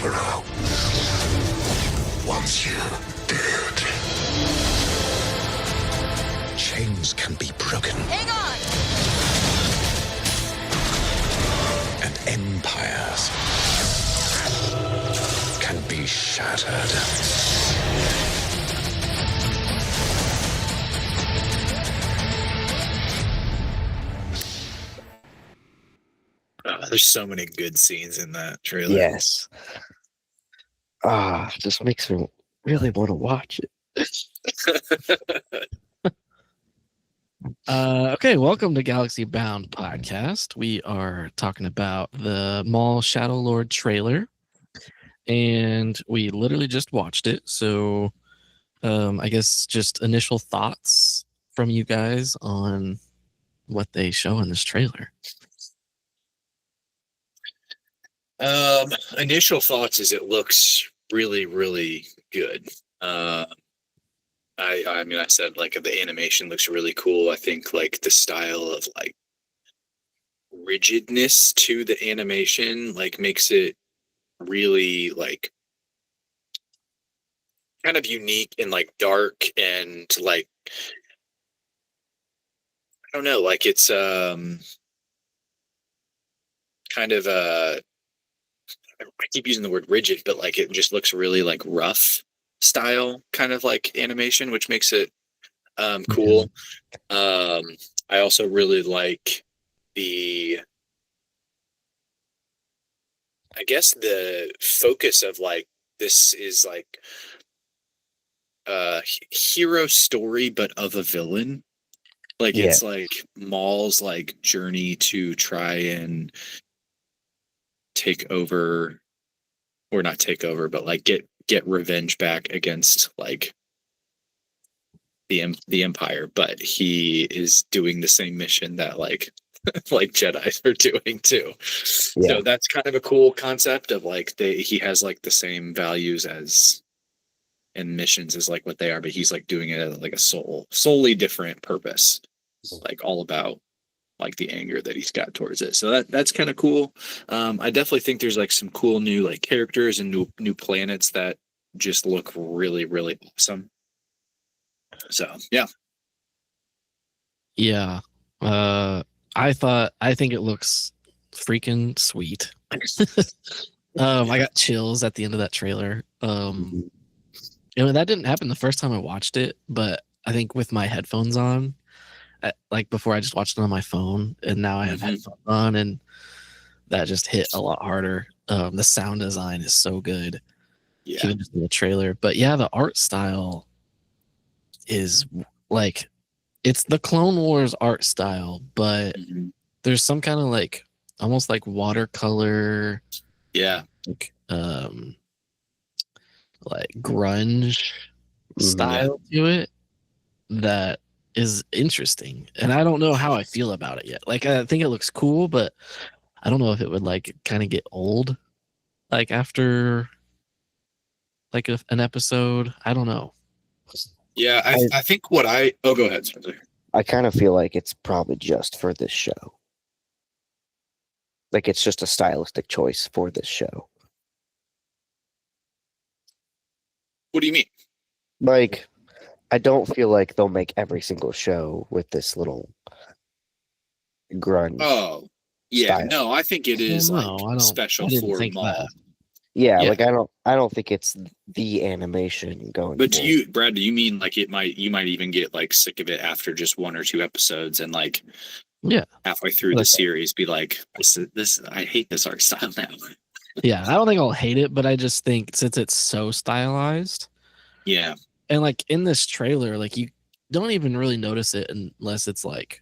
Emperor wants you dead. Chains can be broken. Hang on! And empires can be shattered. There's so many good scenes in that trailer. Yes. Just makes me really want to watch it. Okay, welcome to Galaxy Bound podcast. We are talking about the Maul Shadow Lord trailer, and we literally just watched it. So, I guess just initial thoughts from you guys on what they show in this trailer. Initial thoughts is it looks really, really good. I mean, I said like the animation looks really cool. I think like the style of like rigidness to the animation like makes it really like kind of unique and like dark and like I don't know, like it's kind of I keep using the word rigid, but like it just looks really like rough style kind of like animation, which makes it cool. I also really like I guess the focus of like this is like a hero story but of a villain. Like it's like Maul's like journey to try and take over, or not take over, but like get revenge back against like the Empire, but he is doing the same mission that like like Jedi's are doing too. Yeah. So that's kind of a cool concept of like he has like the same values as and missions as like what they are, but he's like doing it at like a solely different purpose, like all about like the anger that he's got towards it. So that's kind of cool. I definitely think there's like some cool new like characters and new planets that just look really, really awesome. So yeah. I think it looks freaking sweet. I got chills at the end of that trailer. That didn't happen the first time I watched it, but I think with my headphones on, like before I just watched it on my phone, and now I have headphones on, and that just hit a lot harder. The sound design is so good, even just in the trailer. But yeah, the art style is like it's the Clone Wars art style, but there's some kind of like almost like watercolor, like grunge style to it that is interesting, and I don't know how I feel about it yet. Like I think it looks cool, but I don't know if it would like kind of get old like after like an episode. I don't know. Yeah, I think go ahead, Spencer. I kind of feel like it's probably just for this show. Like it's just a stylistic choice for this show. What do you mean? Like, I don't feel like they'll make every single show with this little grunge. Oh, yeah. style. No, I think it is Well, no, I like don't- special I didn't for think Maul. that. Yeah, Yeah. like I don't think it's the animation going. But forward. Brad, do you mean like you might even get like sick of it after just one or two episodes and like halfway through the series be like, this I hate this art style now. Yeah, I don't think I'll hate it, but I just think since it's so stylized, Yeah. and like in this trailer, like you don't even really notice it unless it's like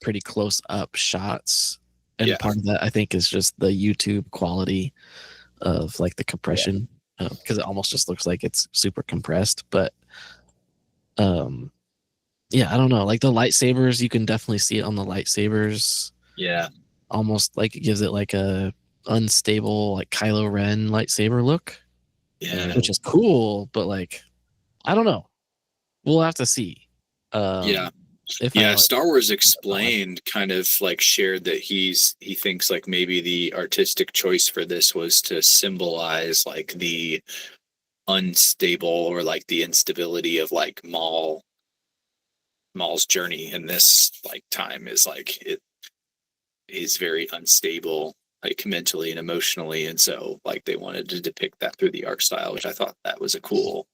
pretty close up shots. And part of that I think is just the YouTube quality of like the compression, because it almost just looks like it's super compressed. But yeah, I don't know. Like the lightsabers, you can definitely see it on the lightsabers. Yeah. Almost like it gives it like a unstable like Kylo Ren lightsaber look. Yeah. Which is cool, but like I don't know. We'll have to see. Yeah. Yeah, Star Wars Explained kind of like shared that he thinks like maybe the artistic choice for this was to symbolize like the unstable or like the instability of like Maul's journey in this like time is like it is very unstable like mentally and emotionally, and so like they wanted to depict that through the art style, which I thought that was a cool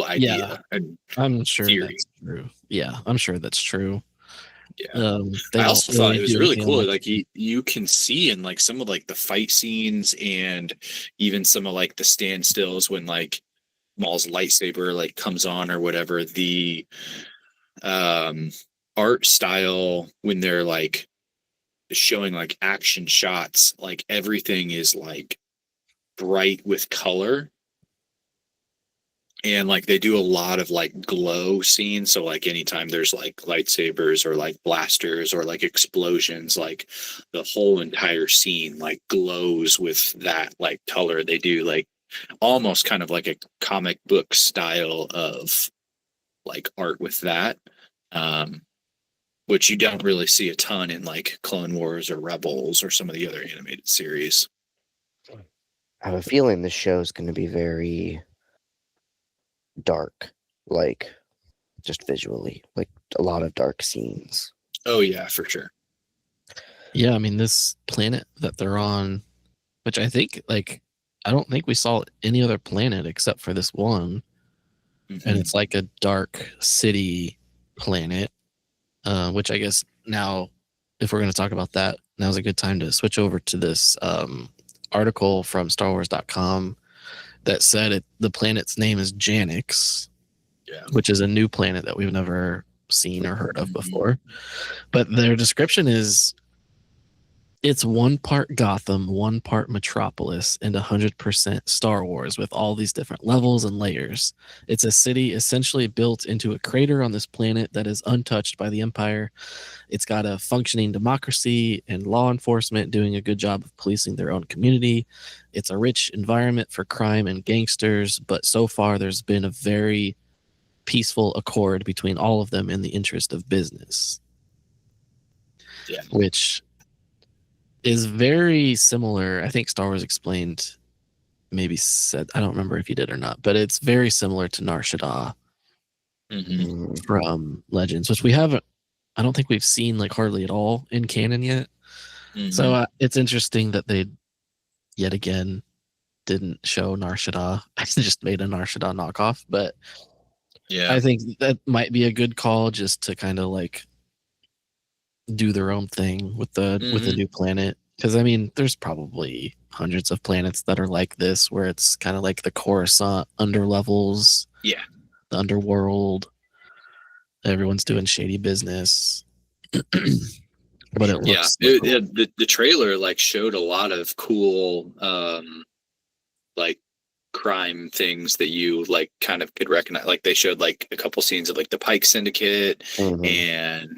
idea and I'm sure theory. that's true. Yeah, I'm sure that's true. Yeah. They I don't also thought really it was do really anything cool. like Like you can see in like some of like the fight scenes and even some of like the standstills when like Maul's lightsaber like comes on or whatever, the um art style when they're like showing like action shots, like everything is like bright with color, and like they do a lot of like glow scenes, so like anytime there's like lightsabers or like blasters or like explosions, like the whole entire scene like glows with that like color. They do like almost kind of like a comic book style of like art with that, um which you don't really see a ton in like Clone Wars or Rebels or some of the other animated series. I have a feeling this show is going to be very dark, like just visually, like a lot of dark scenes. Oh yeah, for sure. Yeah, I mean this planet that they're on, which I think like I don't think we saw any other planet except for this one, and it's like a dark city planet, which I guess now, if we're going to talk about that, now's a good time to switch over to this article from StarWars.com that said the planet's name is Janix, Yeah. which is a new planet that we've never seen or heard of before. But their description is it's 1 part Gotham, 1 part Metropolis, and 100% Star Wars with all these different levels and layers. It's a city essentially built into a crater on this planet that is untouched by the Empire. It's got a functioning democracy and law enforcement doing a good job of policing their own community. It's a rich environment for crime and gangsters, but so far there's been a very peaceful accord between all of them in the interest of business. Yeah. Which is very similar. I think Star Wars Explained maybe said, I don't remember if he did or not, but it's very similar to Nar Shaddaa from Legends, which we haven't, I don't think we've seen like hardly at all in canon yet. So it's interesting that they yet again didn't show Nar Shaddaa. I just made a Nar Shaddaa knockoff, but yeah, I think that might be a good call just to kind of like do their own thing with the new planet, because I mean there's probably hundreds of planets that are like this where it's kind of like the Coruscant underlevels, yeah, the underworld, everyone's doing shady business. But it looks the trailer like showed a lot of cool like crime things that you like kind of could recognize. Like they showed like a couple scenes of like the Pike Syndicate, and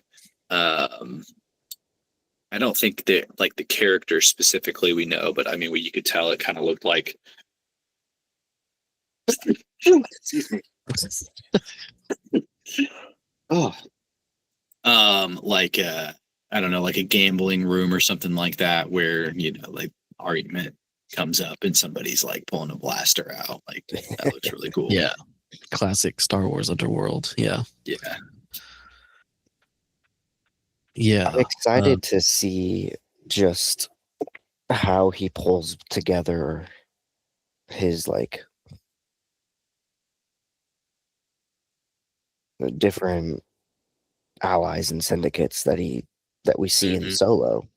I don't think that like the character specifically we know, but I mean, you could tell it kind of looked like. Excuse me. Oh, like I don't know, like a gambling room or something like that, where like argument comes up and somebody's like pulling a blaster out. Like that looks really cool. Yeah, classic Star Wars underworld. Yeah. I'm excited to see just how he pulls together his like different allies and syndicates that we see in Solo.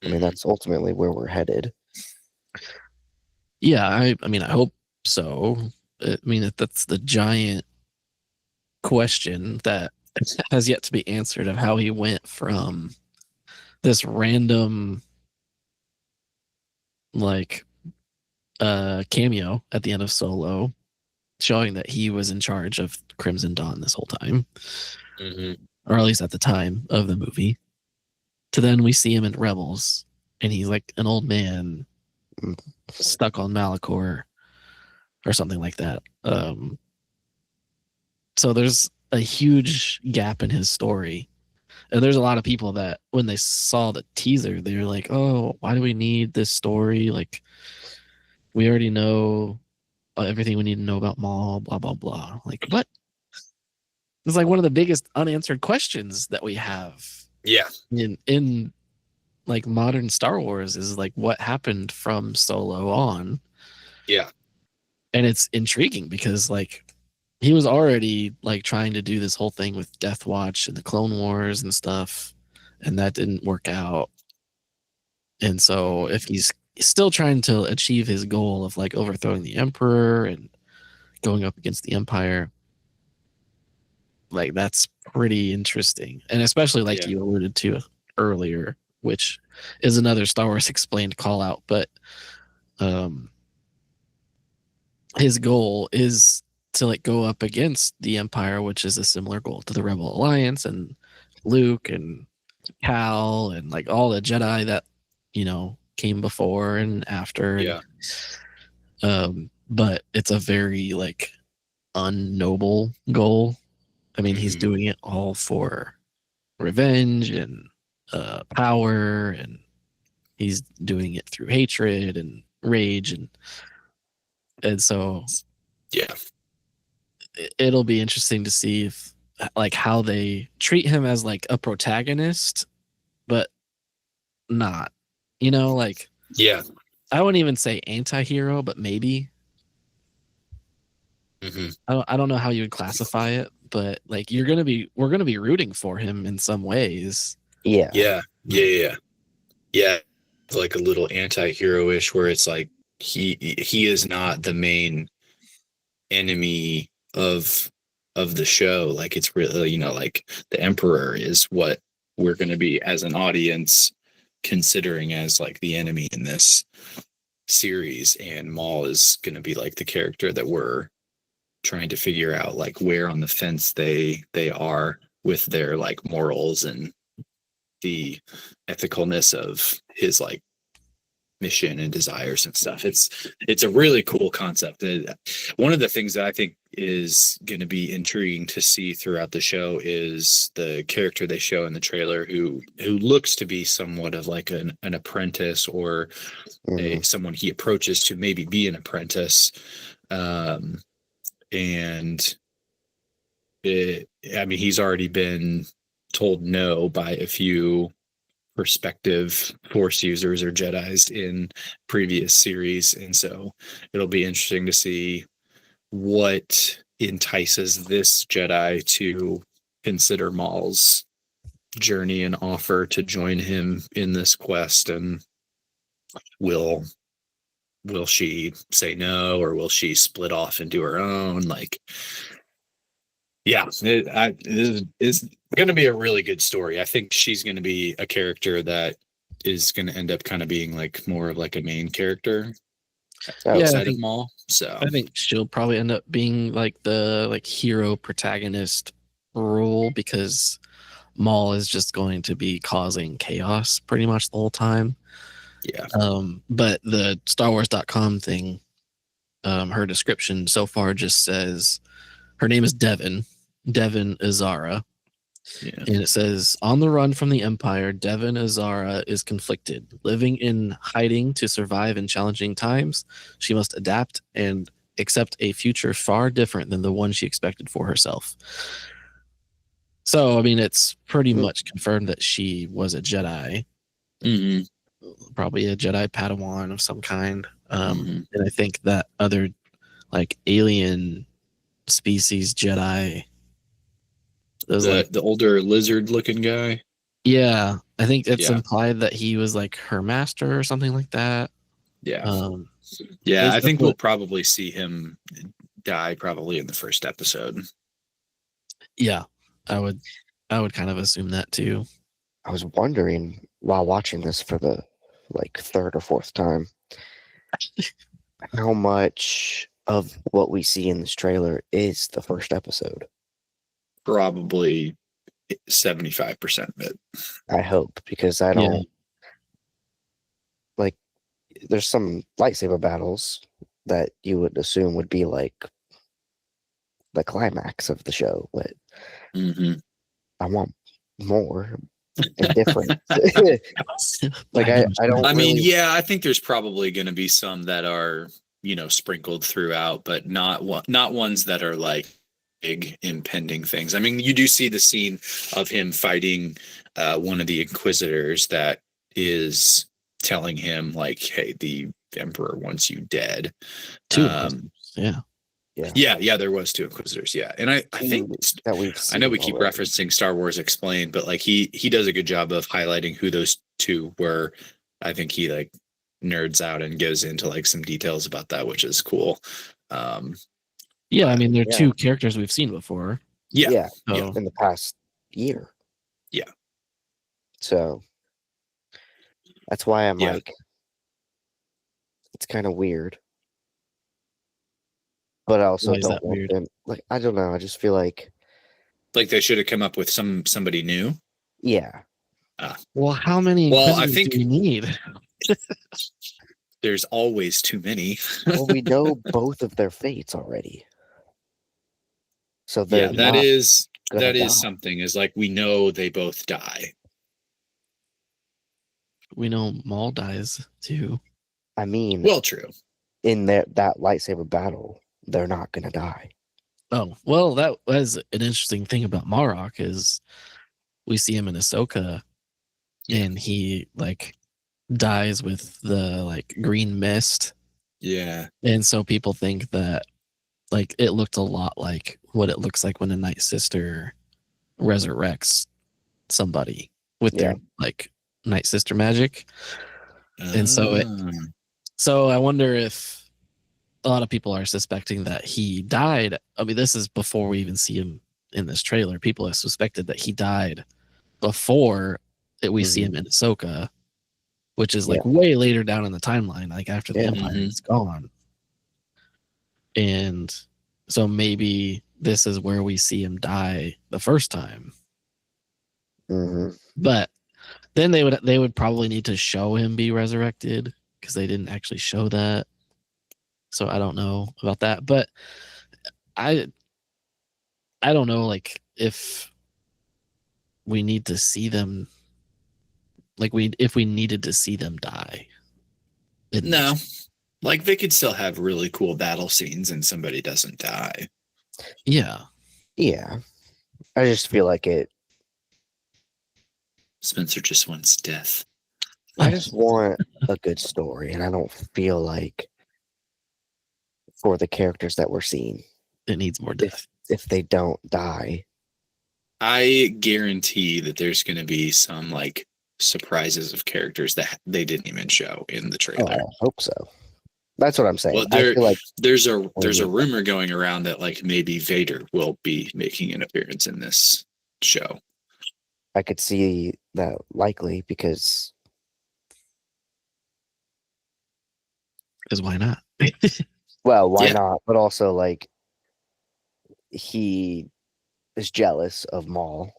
I mean, that's ultimately where we're headed. Yeah, I mean, I hope so. I mean, that's the giant question that has yet to be answered of how he went from this random like cameo at the end of Solo showing that he was in charge of Crimson Dawn this whole time, or at least at the time of the movie, to then we see him in Rebels and he's like an old man stuck on Malachor or something like that. So there's a huge gap in his story. And there's a lot of people that when they saw the teaser, they're like, "Oh, why do we need this story? Like, we already know everything we need to know about Maul, blah blah blah." Like, what? It's like one of the biggest unanswered questions that we have Yeah. in like modern Star Wars is like what happened from Solo on. Yeah. And it's intriguing because like he was already like trying to do this whole thing with Death Watch and the Clone Wars and stuff, and that didn't work out. And so if he's still trying to achieve his goal of like overthrowing the Emperor and going up against the Empire, like that's pretty interesting. And especially like Yeah. you alluded to earlier, which is another Star Wars explained call out, but um his goal is to like go up against the Empire, which is a similar goal to the Rebel Alliance and Luke and Cal and like all the Jedi that came before and after. Yeah. But it's a very like unnoble goal. I mean, he's Mhm. doing it all for revenge and power, and he's doing it through hatred and rage, and so Yeah. it'll be interesting to see if like how they treat him as like a protagonist, but not, like Yeah. I wouldn't even say anti-hero, but maybe Hmm. I don't know how you would classify it, but like we're gonna be rooting for him in some ways. Yeah. Yeah. Yeah. Yeah. Yeah. Like a little anti-hero-ish where it's like he is not the main enemy of the show. Like it's really, like the Emperor is what we're going to be as an audience considering as like the enemy in this series, and Maul is going to be like the character that we're trying to figure out like where on the fence they are with their like morals and the ethicalness of his like mission and desires and stuff. It's a really cool concept. One of the things that I think is going to be intriguing to see throughout the show is the character they show in the trailer who looks to be somewhat of like an apprentice or someone he approaches to maybe be an apprentice. And I mean, he's already been told no by a few prospective Force users or Jedis in previous series, and so it'll be interesting to see what entices this Jedi to consider Maul's journey and offer to join him in this quest, and will she say no, or will she split off and do her own? Like, yeah, it is going to be a really good story. I think she's going to be a character that is going to end up kind of being like more of like a main character outside of Maul. So I think she'll probably end up being like the like hero protagonist role, because Maul is just going to be causing chaos pretty much the whole time. yeah, But the StarWars.com thing, her description so far just says her name is Devin Azara. yeah, And it says, on the run from the Empire, Devin Azara is conflicted. Living in hiding to survive in challenging times, she must adapt and accept a future far different than the one she expected for herself. So, I mean, it's pretty much confirmed that she was a Jedi, probably a Jedi Padawan of some kind. And I think that other like alien species Jedi, the older lizard looking guy. Yeah, I think it's implied that he was like her master or something like that. Yeah. Yeah, I think we'll probably see him die probably in the first episode. Yeah, I would kind of assume that too. I was wondering while watching this for the like third or fourth time, how much of what we see in this trailer is the first episode. Probably 75% of it. I hope, because I don't like. There's some lightsaber battles that you would assume would be like the climax of the show, but Hmm. I want more and different. Like I know. I don't I mean, really. yeah, I think there's probably going to be some that are, sprinkled throughout, but not ones that are like big impending things. I mean, you do see the scene of him fighting one of the Inquisitors that is telling him like, "Hey, the Emperor wants you dead." Two Um, yeah. yeah, there was two Inquisitors. Yeah, and I think Two that we've I know seen we keep already. referencing Star Wars Explained, but like he does a good job of highlighting who those two were. I think he like nerds out and goes into like some details about that, which is cool. Um, Yeah, I but mean, they're Yeah. two characters we've seen before. yeah, Yeah, So in the past year. Yeah. So that's why I'm Yeah. like, it's kind of weird. But I also Why is don't that want weird? them. Like, I don't know. I just feel like, like they should have come up with somebody new. yeah, Well, how many Well, I Inquisitors think do we need? there's always too many. well, we know both of their fates already. So they're Yeah, that not is gonna die. something. Is like we know they both die. We know Maul dies too. I mean, Well, true. in that lightsaber battle, they're not gonna die. Oh, well, that was an interesting thing about Marok is we see him in Ahsoka Yeah. and he like dies with the like green mist. Yeah. And so people think that like it looked a lot like what it looks like when a Night Sister resurrects somebody with their like Night Sister magic. And so I wonder if a lot of people are suspecting that he died. I mean, this is before we even see him in this trailer. People have suspected that he died before we see him in Ahsoka, which is like way later down in the timeline, like after the Yeah. Empire is gone. And so maybe this is where we see him die the first time. Mm-hmm. But then they would probably need to show him be resurrected because they didn't actually show that. So I don't know about that, but I don't know like if we need to see them like if we needed to see them die. No. Like they could still have really cool battle scenes and somebody doesn't die. Yeah. Yeah. I just feel like it. Spencer just wants death. I just want a good story, and I don't feel like for the characters that we're seeing, it needs more death. If they don't die, I guarantee that there's going to be some like surprises of characters that they didn't even show in the trailer. I hope so. That's what I'm saying. Well, I feel like there's a rumor going around that like maybe Vader will be making an appearance in this show. I could see that likely because why not? Well, why not? But also like he is jealous of Maul,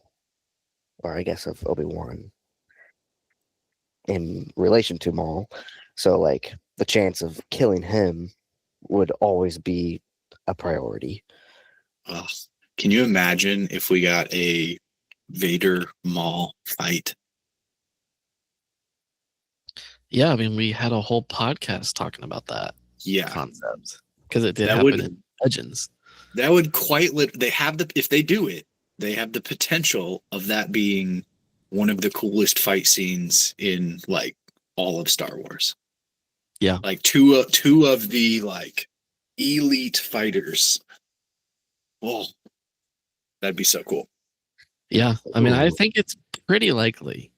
or I guess of Obi-Wan in relation to Maul. So like the chance of killing him would always be a priority. Oh, can you imagine if we got a Vader Maul fight? Yeah, I mean, we had a whole podcast talking about that concept because it did happen in Legends. That would they have if they do it, they have the potential of that being one of the coolest fight scenes in like all of Star Wars. Yeah, like two of the like elite fighters. Oh, that'd be so cool. Yeah, I mean, I think it's pretty likely.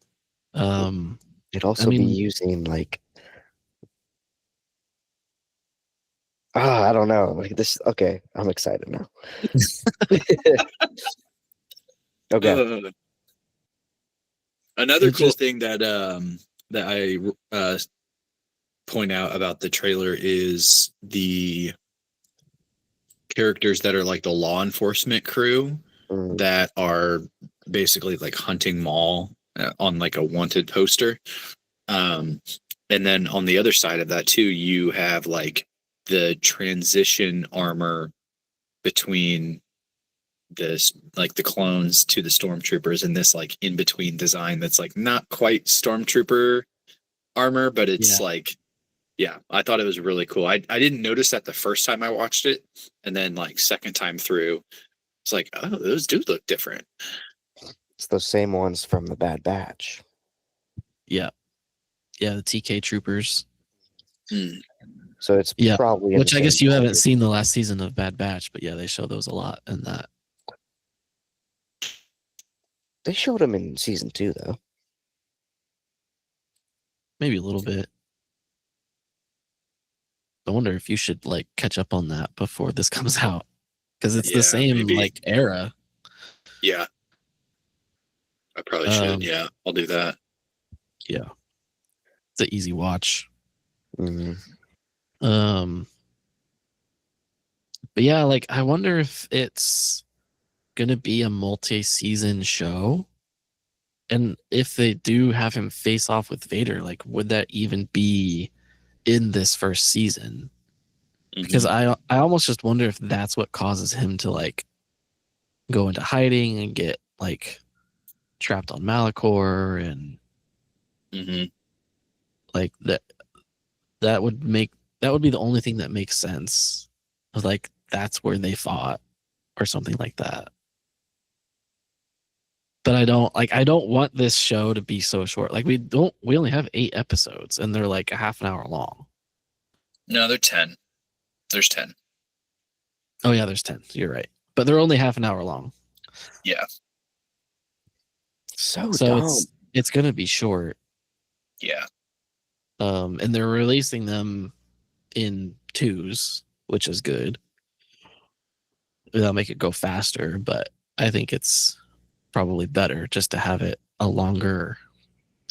It'd also be using like I don't know. Like this okay, I'm excited now. Okay. Another cool thing that that I point out about the trailer is the characters that are like the law enforcement crew that are basically like hunting Maul on like a wanted poster. And then on the other side of that too, you have like the transition armor between this like the clones to the stormtroopers in this like in between design that's like not quite stormtrooper armor, but it's Yeah. like, yeah, I thought it was really cool. I didn't notice that the first time I watched it, and then like second time through, it's like, oh, those do look different. It's those same ones from the Bad Batch. Yeah. Yeah, the TK troopers. Hmm. So it's Yeah, probably in which the I guess same you haven't ballpark. seen the last season of Bad Batch, but yeah, they show those a lot in that. They showed them in season 2, though. Maybe a little bit. I wonder if you should like catch up on that before this comes out, because it's Yeah, the same maybe. like era. Yeah, I probably should. Um, Yeah, I'll do that. Yeah, it's an easy watch. Mhm. But yeah, like I wonder if it's gonna be a multi-season show, and if they do have him face off with Vader, like would that even be in this first season? Because Mhm. I almost just wonder if that's what causes him to like go into hiding and get like trapped on Malachor, and Mhm. like that would make that would be the only thing that makes sense. Like that's where they fought or something like that. But I don't want this show to be so short. Like we only have 8 episodes and they're like a half an hour long. No, they're 10. There's 10. Oh yeah, there's 10. You're right. But they're only half an hour long. Yeah. So So dumb. it's going to be short. Yeah. And they're releasing them in twos, which is good. That'll make it go faster, but I think it's probably better just to have it a longer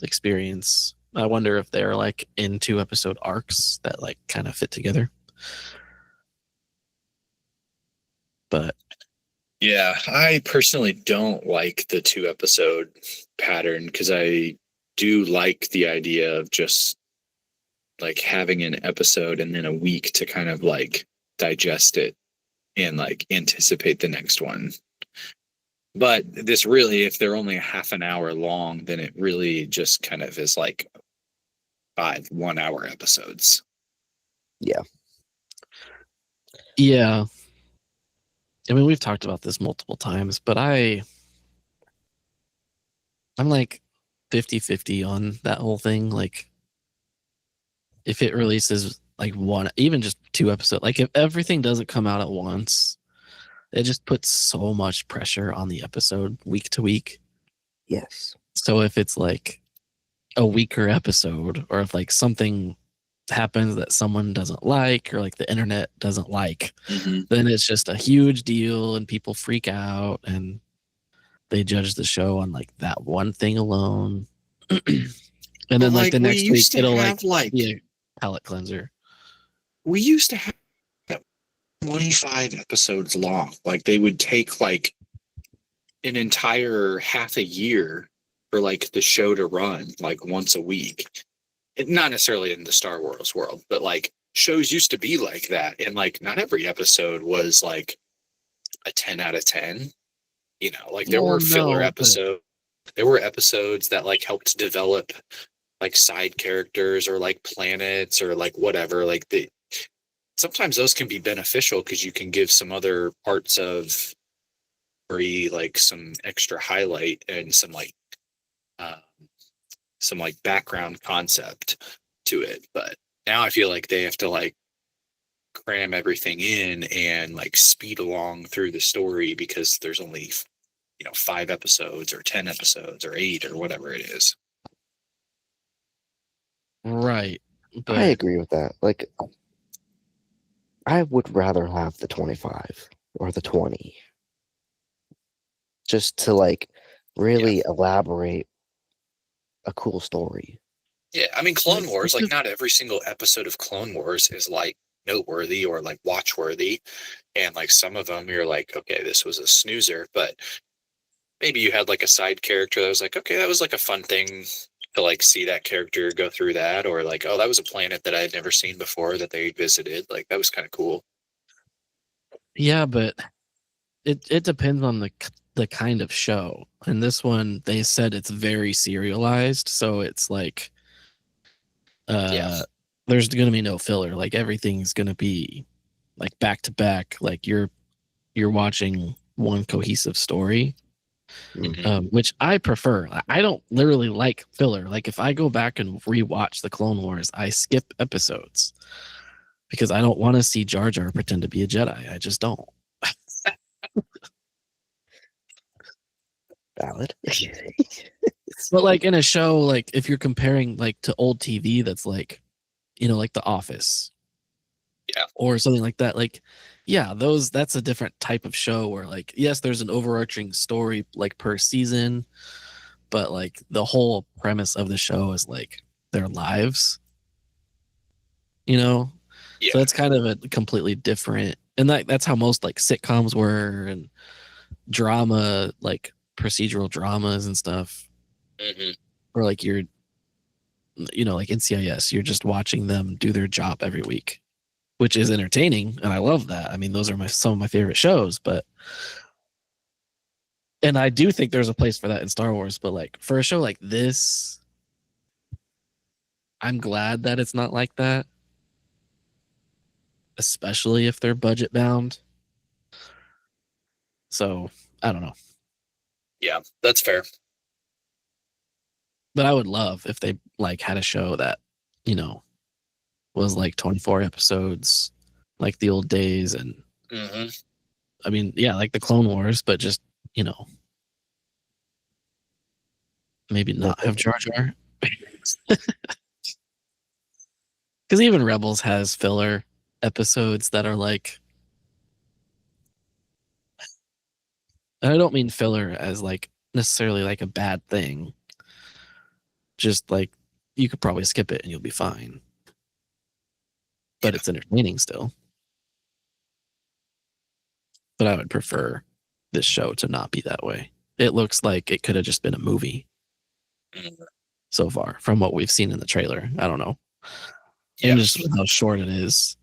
experience. I wonder if they're like in 2-episode arcs that like kind of fit together. But Yeah, I personally don't like the 2 episode pattern because I do like the idea of just like having an episode and then a week to kind of like digest it and like anticipate the next one. But this really, if they're only a half an hour long, then it really just kind of is like 5 1-hour episodes. yeah, I mean we've talked about this multiple times, but I'm like 50-50 on that whole thing. Like if it releases like one, even just 2 episodes, like if everything doesn't come out at once, it just puts so much pressure on the episode week to week. Yes. So if it's like a weaker episode, or if like something happens that someone doesn't like, or like the internet doesn't like, then it's just a huge deal and people freak out and they judge the show on like that one thing alone. And then like the next week it'll like be a palate cleanser. We used to have 25 episodes long. Like they would take like an entire half a year for like the show to run like once a week. Not necessarily in the Star Wars world, but like shows used to be like that. And like not every episode was like a 10 out of 10. You know, like there were filler episodes. There were episodes that like helped develop like side characters or like planets or like whatever. Like sometimes those can be beneficial because you can give some other parts of like some extra highlight and uh, some like background concept to it. But now I feel like they have to like cram everything in and like speed along through the story because there's only 5 episodes or 10 episodes or 8 or whatever it is. Right. But I agree with that. Like, I would rather have the 25 or the 20 just to like really elaborate a cool story. Yeah, I mean, Clone Wars, like not every single episode of Clone Wars is like noteworthy or like watchworthy. And like some of them you're like, okay, this was a snoozer, but maybe you had like a side character that was like, okay, that was like a fun thing to like see that character go through that, or like, oh, that was a planet that I had never seen before that they visited. Like that was kind of cool. yeah, but it depends on the kind of show. And this one, they said it's very serialized, so it's like Yeah. there's gonna be no filler. Like everything's gonna be like back to back. Like you're watching one cohesive story, Mhm. which I prefer. I don't literally like filler. Like if I go back and rewatch the Clone Wars, I skip episodes because I don't want to see Jar Jar pretend to be a Jedi. I just don't. Valid. But like in a show, like if you're comparing like to old TV, that's like, like The Office, Yeah. or something like that. Like, yeah, that's a different type of show where like, yes, there's an overarching story like per season, but like the whole premise of the show is like their lives, you know. Yeah. So that's kind of a completely different, and that's how most like sitcoms were and drama, like procedural dramas and stuff, Mhm. or like like NCIS, you're just watching them do their job every week, which is entertaining, and I love that. I mean, those are some of my favorite shows, and I do think there's a place for that in Star Wars, but like for a show like this, I'm glad that it's not like that, especially if they're budget bound. So, I don't know. Yeah, that's fair. But I would love if they like had a show that, you know, was like 24 episodes like the old days, and Hmm. I mean, yeah, like the Clone Wars, but just, you know, maybe not have Jar Jar. Because even Rebels has filler episodes that are like, and I don't mean filler as like necessarily like a bad thing. Just like you could probably skip it and you'll be fine. But Yeah. it's entertaining still. But I would prefer this show to not be that way. It looks like it could have just been a movie Mhm. so far from what we've seen in the trailer. I don't know. Yeah. And just how short it is.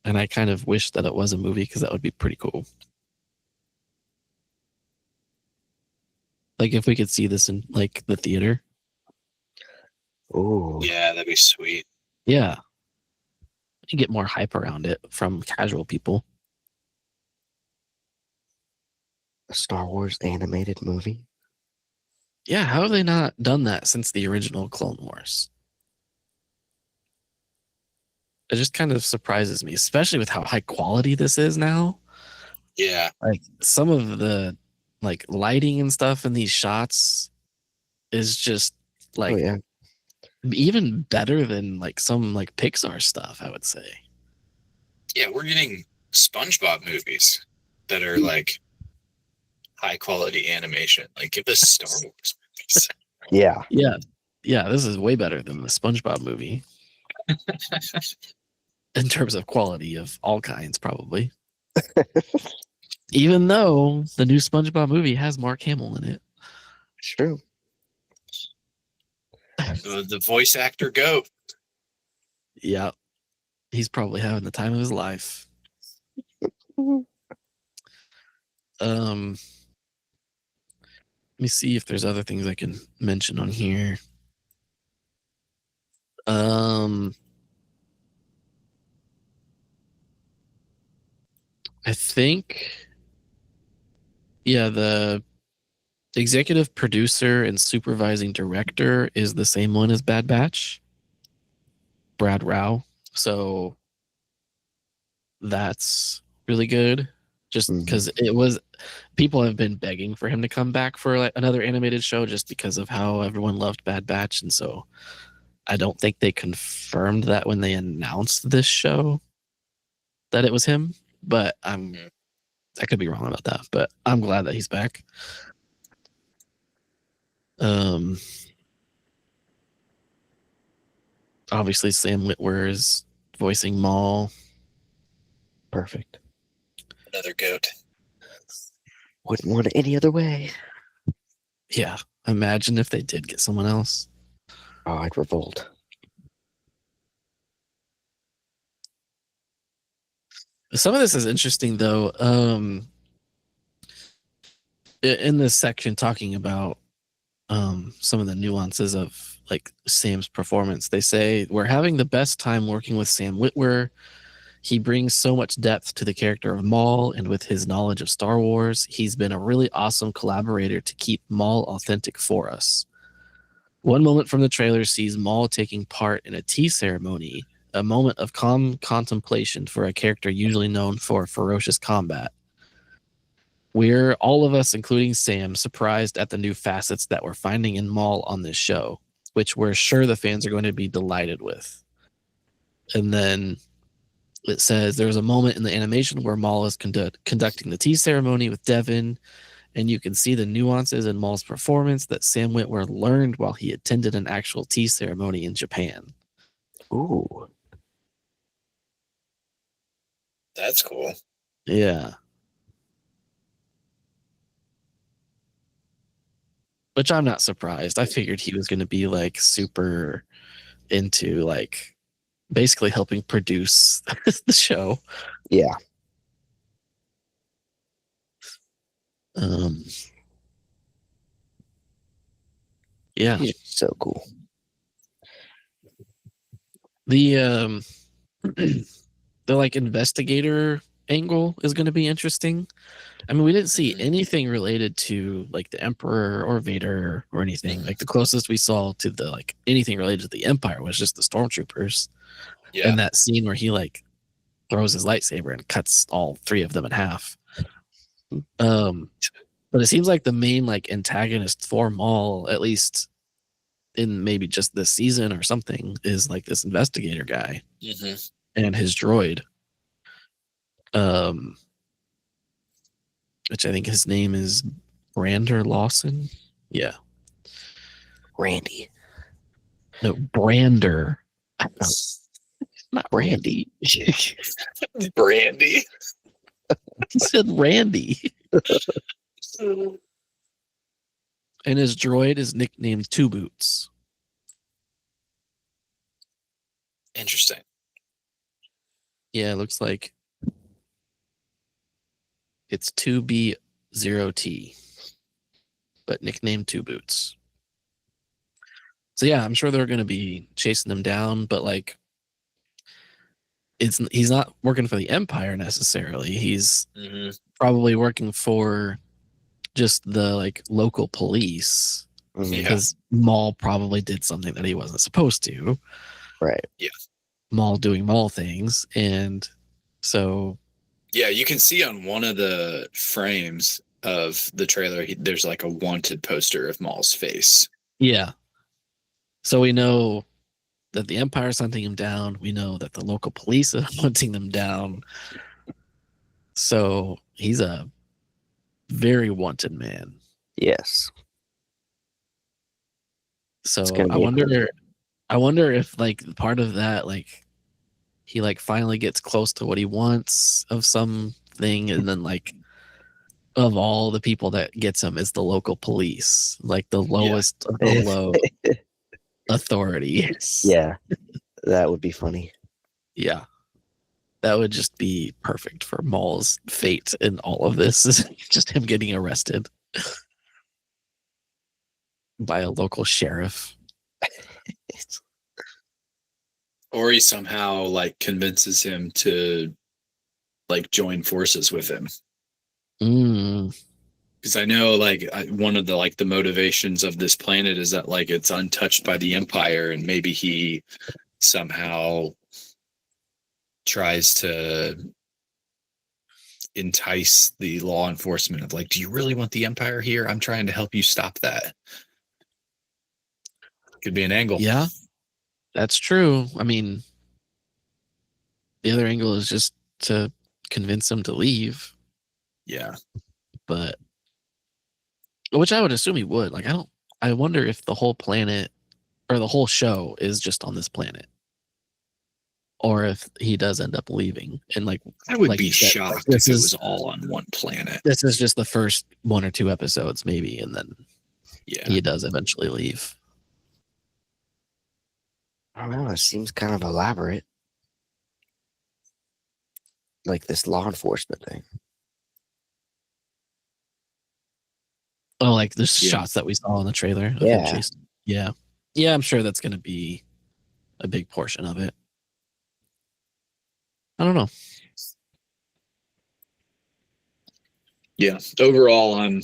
And I kind of wish that it was a movie because that would be pretty cool. Like if we could see this in like the theater. Oh, Yeah, that'd be sweet. Yeah. You get more hype around it from casual people. a Star Wars animated movie. Yeah, how have they not done that since the original Clone Wars? It just kind of surprises me, especially with how high quality this is now. Yeah. Like some of the like lighting and stuff in these shots is just Oh like yeah, even better than like some like Pixar stuff, I would say. Yeah, we're getting SpongeBob movies that are like high quality animation. Like give us Star Wars movies. yeah. Yeah. Yeah, this is way better than the SpongeBob movie in terms of quality of all kinds, probably. Even though the new SpongeBob movie has Mark Hamill in it. It's true. The voice actor goat. Yeah. He's probably having the time of his life. Let me see if there's other things I can mention on here. I think, yeah, the executive producer and supervising director is the same one as Bad Batch, Brad Rao. So that's really good. Just because it was, people have been begging for him to come back for like another animated show just because of how everyone loved Bad Batch. And so I don't think they confirmed that when they announced this show that it was him, but I could be wrong about that, but I'm glad that he's back. Obviously Sam Witwer is voicing Maul. Perfect. Another goat. Wouldn't want it any other way. Yeah, imagine if they did get someone else. Oh, I'd revolt. Some of this is interesting though. In this section talking about some of the nuances of like Sam's performance, they say we're having the best time working with Sam Witwer. He brings so much depth to the character of Maul, and with his knowledge of Star Wars, he's been a really awesome collaborator to keep Maul authentic for us. One moment from the trailer sees Maul taking part in a tea ceremony, a moment of calm contemplation for a character usually known for ferocious combat. We're, all of us, including Sam, surprised at the new facets that we're finding in Maul on this show, which we're sure the fans are going to be delighted with. And then it says there was a moment in the animation where Maul is conducting the tea ceremony with Devin, and you can see the nuances in Maul's performance that Sam Witwer learned while he attended an actual tea ceremony in Japan. Ooh. That's cool. Yeah. Which I'm not surprised. I figured he was going to be like super into like basically helping produce the show. Yeah. Yeah. He's so cool. The the like investigator angle is going to be interesting. I mean, we didn't see anything related to like the Emperor or Vader or anything. Like the closest we saw to the like anything related to the Empire was just the stormtroopers. Yeah. And that scene where he like throws his lightsaber and cuts all three of them in half. But it seems like the main like antagonist for Maul, at least in maybe just this season or something, is like this investigator guy and his droid. Which I think his name is Brander Lawson. Yeah. Randy. No, Brander. Not Randy. Brandy. He said Randy. And his droid is nicknamed Two Boots. Interesting. Yeah, it looks like it's 2B0T, but nicknamed Two Boots. So yeah, I'm sure they're going to be chasing them down, but like, he's not working for the Empire necessarily. He's probably working for just the like local police because Maul probably did something that he wasn't supposed to. Right. Yeah. Maul doing Maul things, and so yeah, you can see on one of the frames of the trailer there's like a wanted poster of Maul's face. Yeah. So we know that the Empire's hunting him down. We know that the local police are hunting them down. So he's a very wanted man. Yes. So I wonder if like part of that, like he like finally gets close to what he wants of something, and then like of all the people that gets him is the local police, like the lowest of the low authority. Yeah, that would be funny. Yeah, that would just be perfect for Maul's fate in all of this. Is just him getting arrested by a local sheriff. Or he somehow like convinces him to like join forces with him. Because I know like one of the like the motivations of this planet is that like it's untouched by the Empire, and maybe he somehow tries to entice the law enforcement of like, do you really want the Empire here? I'm trying to help you stop that. Could be an angle. Yeah, that's true. I mean, the other angle is just to convince him to leave. Yeah. But which I would assume he would. Like, I wonder if the whole planet or the whole show is just on this planet, or if he does end up leaving. And like, I would like be you said, shocked like, if it was all on one planet. This is just the first 1 or 2 episodes, maybe, and then he does eventually leave. I don't know. It seems kind of elaborate. like this law enforcement thing. Oh, like the Yeah. shots that we saw in the trailer of him Yeah. chasing. Yeah. Yeah, I'm sure that's going to be a big portion of it. I don't know. Yeah. Overall, I'm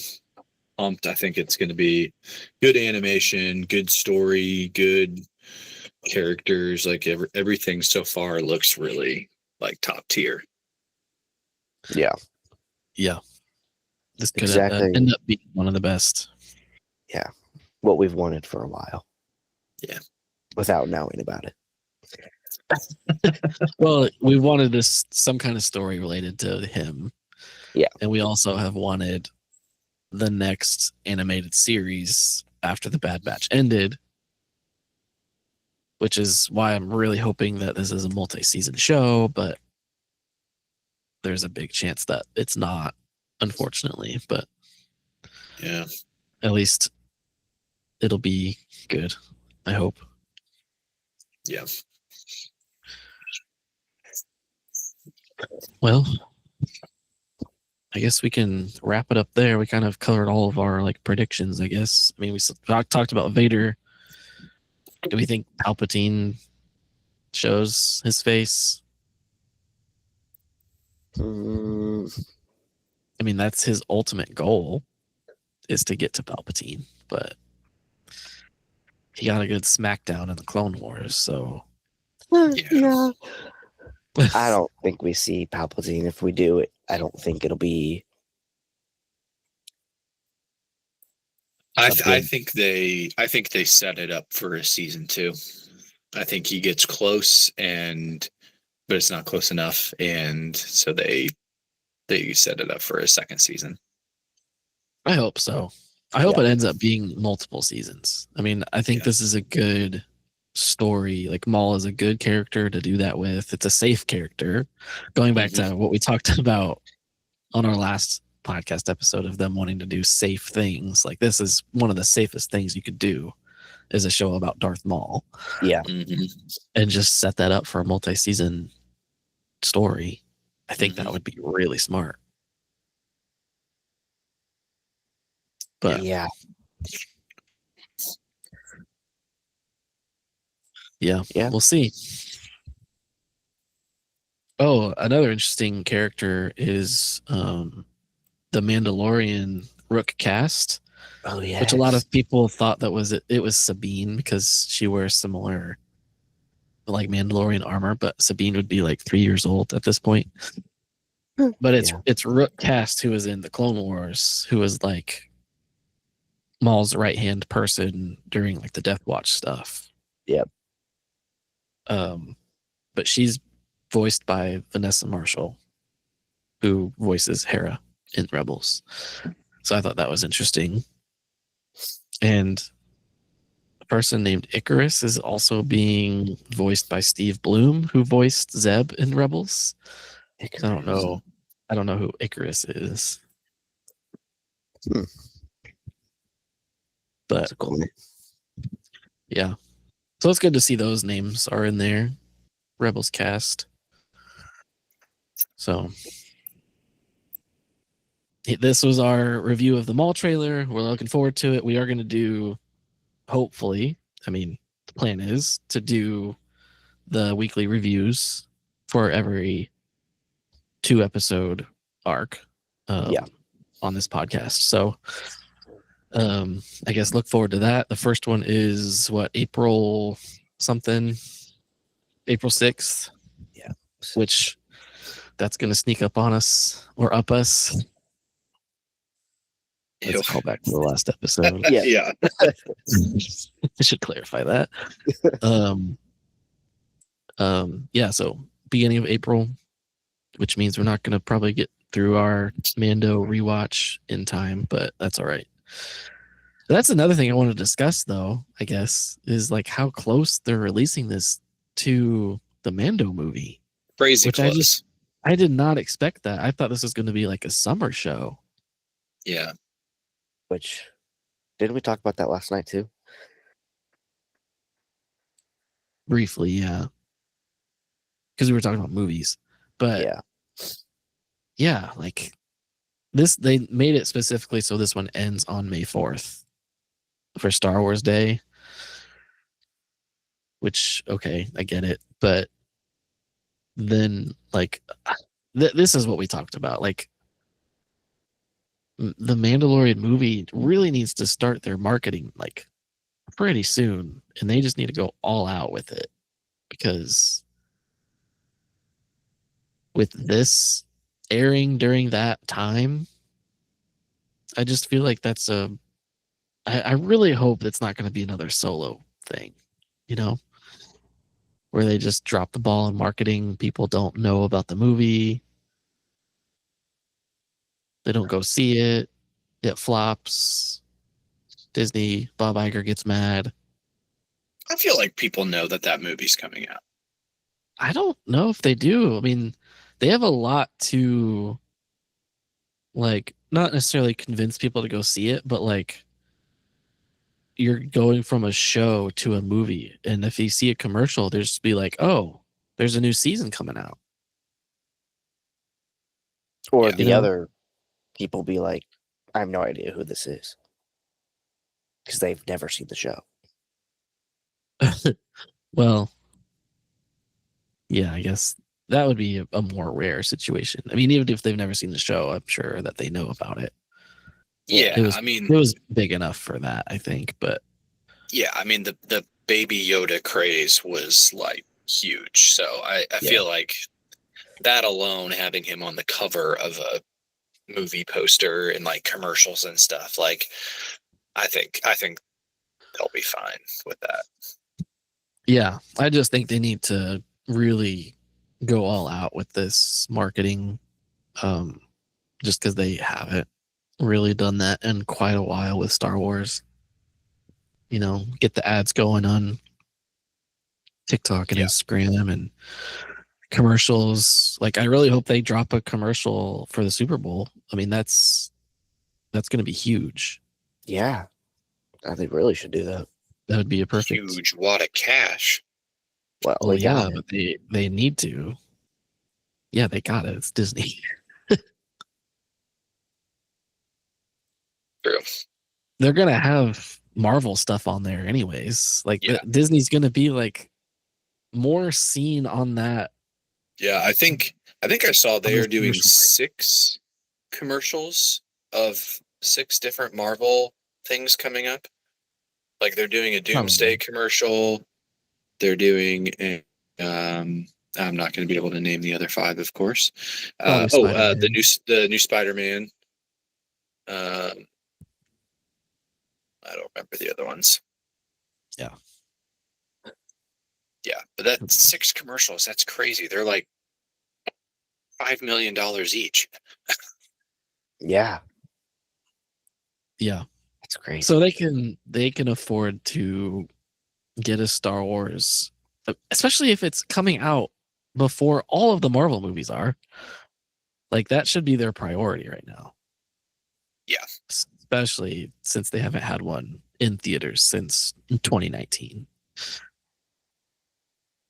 pumped. I think it's going to be good animation, good story, good characters. Like everything so far looks really like top tier. Yeah, Yeah. This could exactly. end up being one of the best. Yeah, what we've wanted for a while. Yeah. Without knowing about it. Well, we wanted this some kind of story related to him. Yeah. And we also have wanted the next animated series after the Bad Batch ended, which is why I'm really hoping that this is a multi-season show, but there's a big chance that it's not, unfortunately. But Yeah. at least it'll be good, I hope. Yeah. Well, I guess we can wrap it up there. We kind of covered all of our like predictions, I guess. I mean, we talked about Vader. Do we think Palpatine shows his face? Mm, I mean, that's his ultimate goal, is to get to Palpatine, but he got a good smackdown in the Clone Wars, so Yeah. I don't think we see Palpatine. If we do it, I don't think it'll be. I big- think they set it up for a season 2. I think he gets close but it's not close enough, and so they set it up for a second season. I hope so. I hope Yeah. it ends up being multiple seasons. I mean, I think Yeah. this is a good story. Like Maul is a good character to do that with. It's a safe character. Going back to what we talked about on our last podcast episode of them wanting to do safe things. Like this is one of the safest things you could do, is a show about Darth Maul, Yeah, and just set that up for a multi-season story. I think that Mhm. would be really smart. But yeah. yeah, Yeah. we'll see. Oh, another interesting character is the Mandalorian Rook cast, Oh yeah. which a lot of people thought that it was Sabine because she wears similar like Mandalorian armor, but Sabine would be like 3 years old at this point. But it's Rook cast, who was in the Clone Wars, who was like Maul's right hand person during like the Death Watch stuff. Yep. But she's voiced by Vanessa Marshall, who voices Hera in Rebels. So I thought that was interesting. And a person named Icarus is also being voiced by Steve Bloom, who voiced Zeb in Rebels. So I don't know who Icarus is. Hmm. But That's a cool name. yeah. So it's good to see those names are in there. Rebels cast. So this was our review of the Maul trailer. We're looking forward to it. We are going to do, hopefully, I mean, the plan is to do the weekly reviews for every 2-episode arc on this podcast. So I guess look forward to that. The first one is April something, April 6th. Yeah. Which that's going to sneak up on us or up us. Let's call back to the last episode. Yeah. I should clarify that. Yeah, so beginning of April, which means we're not going to probably get through our Mando rewatch in time, but that's all right. That's another thing I want to discuss, though, I guess, is like how close they're releasing this to the Mando movie. Crazy which close. I did not expect that. I thought this was going to be like a summer show. Yeah. Which, didn't we talk about that last night too? Briefly, yeah. Because we were talking about movies. But Yeah. Yeah, like this, they made it specifically so this one ends on May 4th for Star Wars Day, which, okay, I get it. But then, like, this is what we talked about. Like, the Mandalorian movie really needs to start their marketing like pretty soon, and they just need to go all out with it because with this airing during that time, I just feel like that's a. I really hope that's not going to be another Solo thing, you know, where they just drop the ball in marketing. People don't know about the movie. They don't go see it. It flops. Disney, Bob Iger gets mad. I feel like people know that that movie's coming out. I don't know if they do. I mean, they have a lot to like not necessarily convince people to go see it, but like you're going from a show to a movie. And if you see a commercial, there's just be like, oh, there's a new season coming out. Or Yeah. the You know? other people be like, I have no idea who this is. Because they've never seen the show. Well, yeah, I guess that would be a more rare situation. I mean, even if they've never seen the show, I'm sure that they know about it. Yeah, It was I mean, it was big enough for that, I think. But yeah, I mean the Baby Yoda craze was like huge. So I Yeah. feel like that alone, having him on the cover of a movie poster and like commercials and stuff, like I think they'll be fine with that. yeah, I just think they need to really go all out with this marketing, just because they haven't really done that in quite a while with Star Wars. You know, get the ads going on TikTok and Yeah. Instagram and commercials. Like, I really hope they drop a commercial for the Super Bowl. I mean, that's going to be huge. Yeah. I think really should do that. That would be a perfect. Huge wad of cash. Well, Well, they yeah, got it. but they need to. Yeah, they got it. It's Disney. True. They're gonna have Marvel stuff on there anyways. Like Yeah. Disney's gonna be like more seen on that. Yeah, I think I saw they this are doing commercial break. 6 commercials of 6 different Marvel things coming up. Like they're doing a Doomsday commercial. They're doing a I'm not going to be able to name the other 5, of course. Probably Spider-Man. The new Spider-Man. I don't remember the other ones. Yeah. Yeah, but that's 6 commercials. That's crazy. They're like $5 million each. Yeah. Yeah. That's crazy. So they can afford to get a Star Wars, especially if it's coming out before all of the Marvel movies are. Like that should be their priority right now. Yeah. Especially since they haven't had one in theaters since 2019.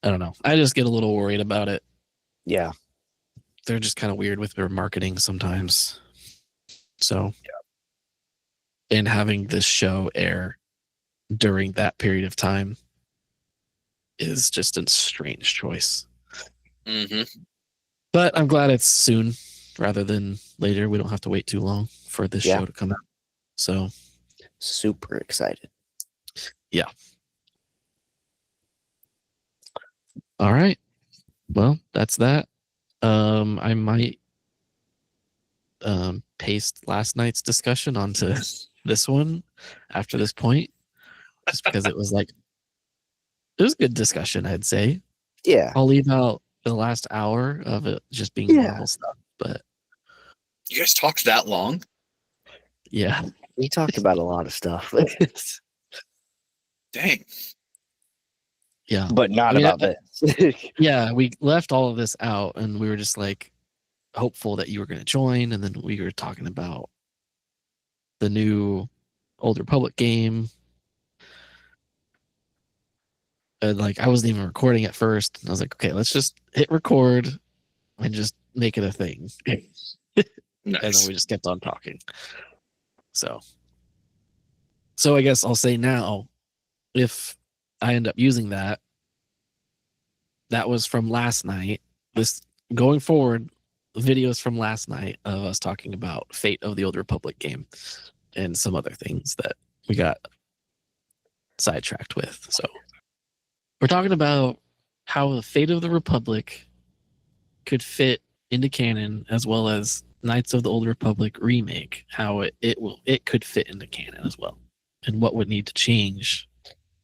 I don't know. I just get a little worried about it. Yeah. They're just kind of weird with their marketing sometimes. So, yeah. And having this show air during that period of time is just a strange choice. Mm-hmm. But I'm glad it's soon rather than later. We don't have to wait too long for this show to come out. So, super excited. Yeah. All right. Well, that's that. I might paste last night's discussion onto this one after this point, just because it was like it was a good discussion, I'd say. Yeah. I'll leave out the last hour of it just being Marvel stuff, but you guys talked that long? Yeah. We talked about a lot of stuff. Dang. Yeah. But not about this. Yeah, we left all of this out and we were just like hopeful that you were going to join, and then we were talking about the new Old Republic game. And like I wasn't even recording at first. I was like, okay, let's just hit record and just make it a thing. And then Nice. we just kept on talking. So I guess I'll say now, if I end up using that, that was from last night. This going forward, videos from last night of us talking about Fate of the Old Republic game and some other things that we got sidetracked with. So we're talking about how the Fate of the Republic could fit into canon, as well as Knights of the Old Republic remake, how it could fit into canon as well, and what would need to change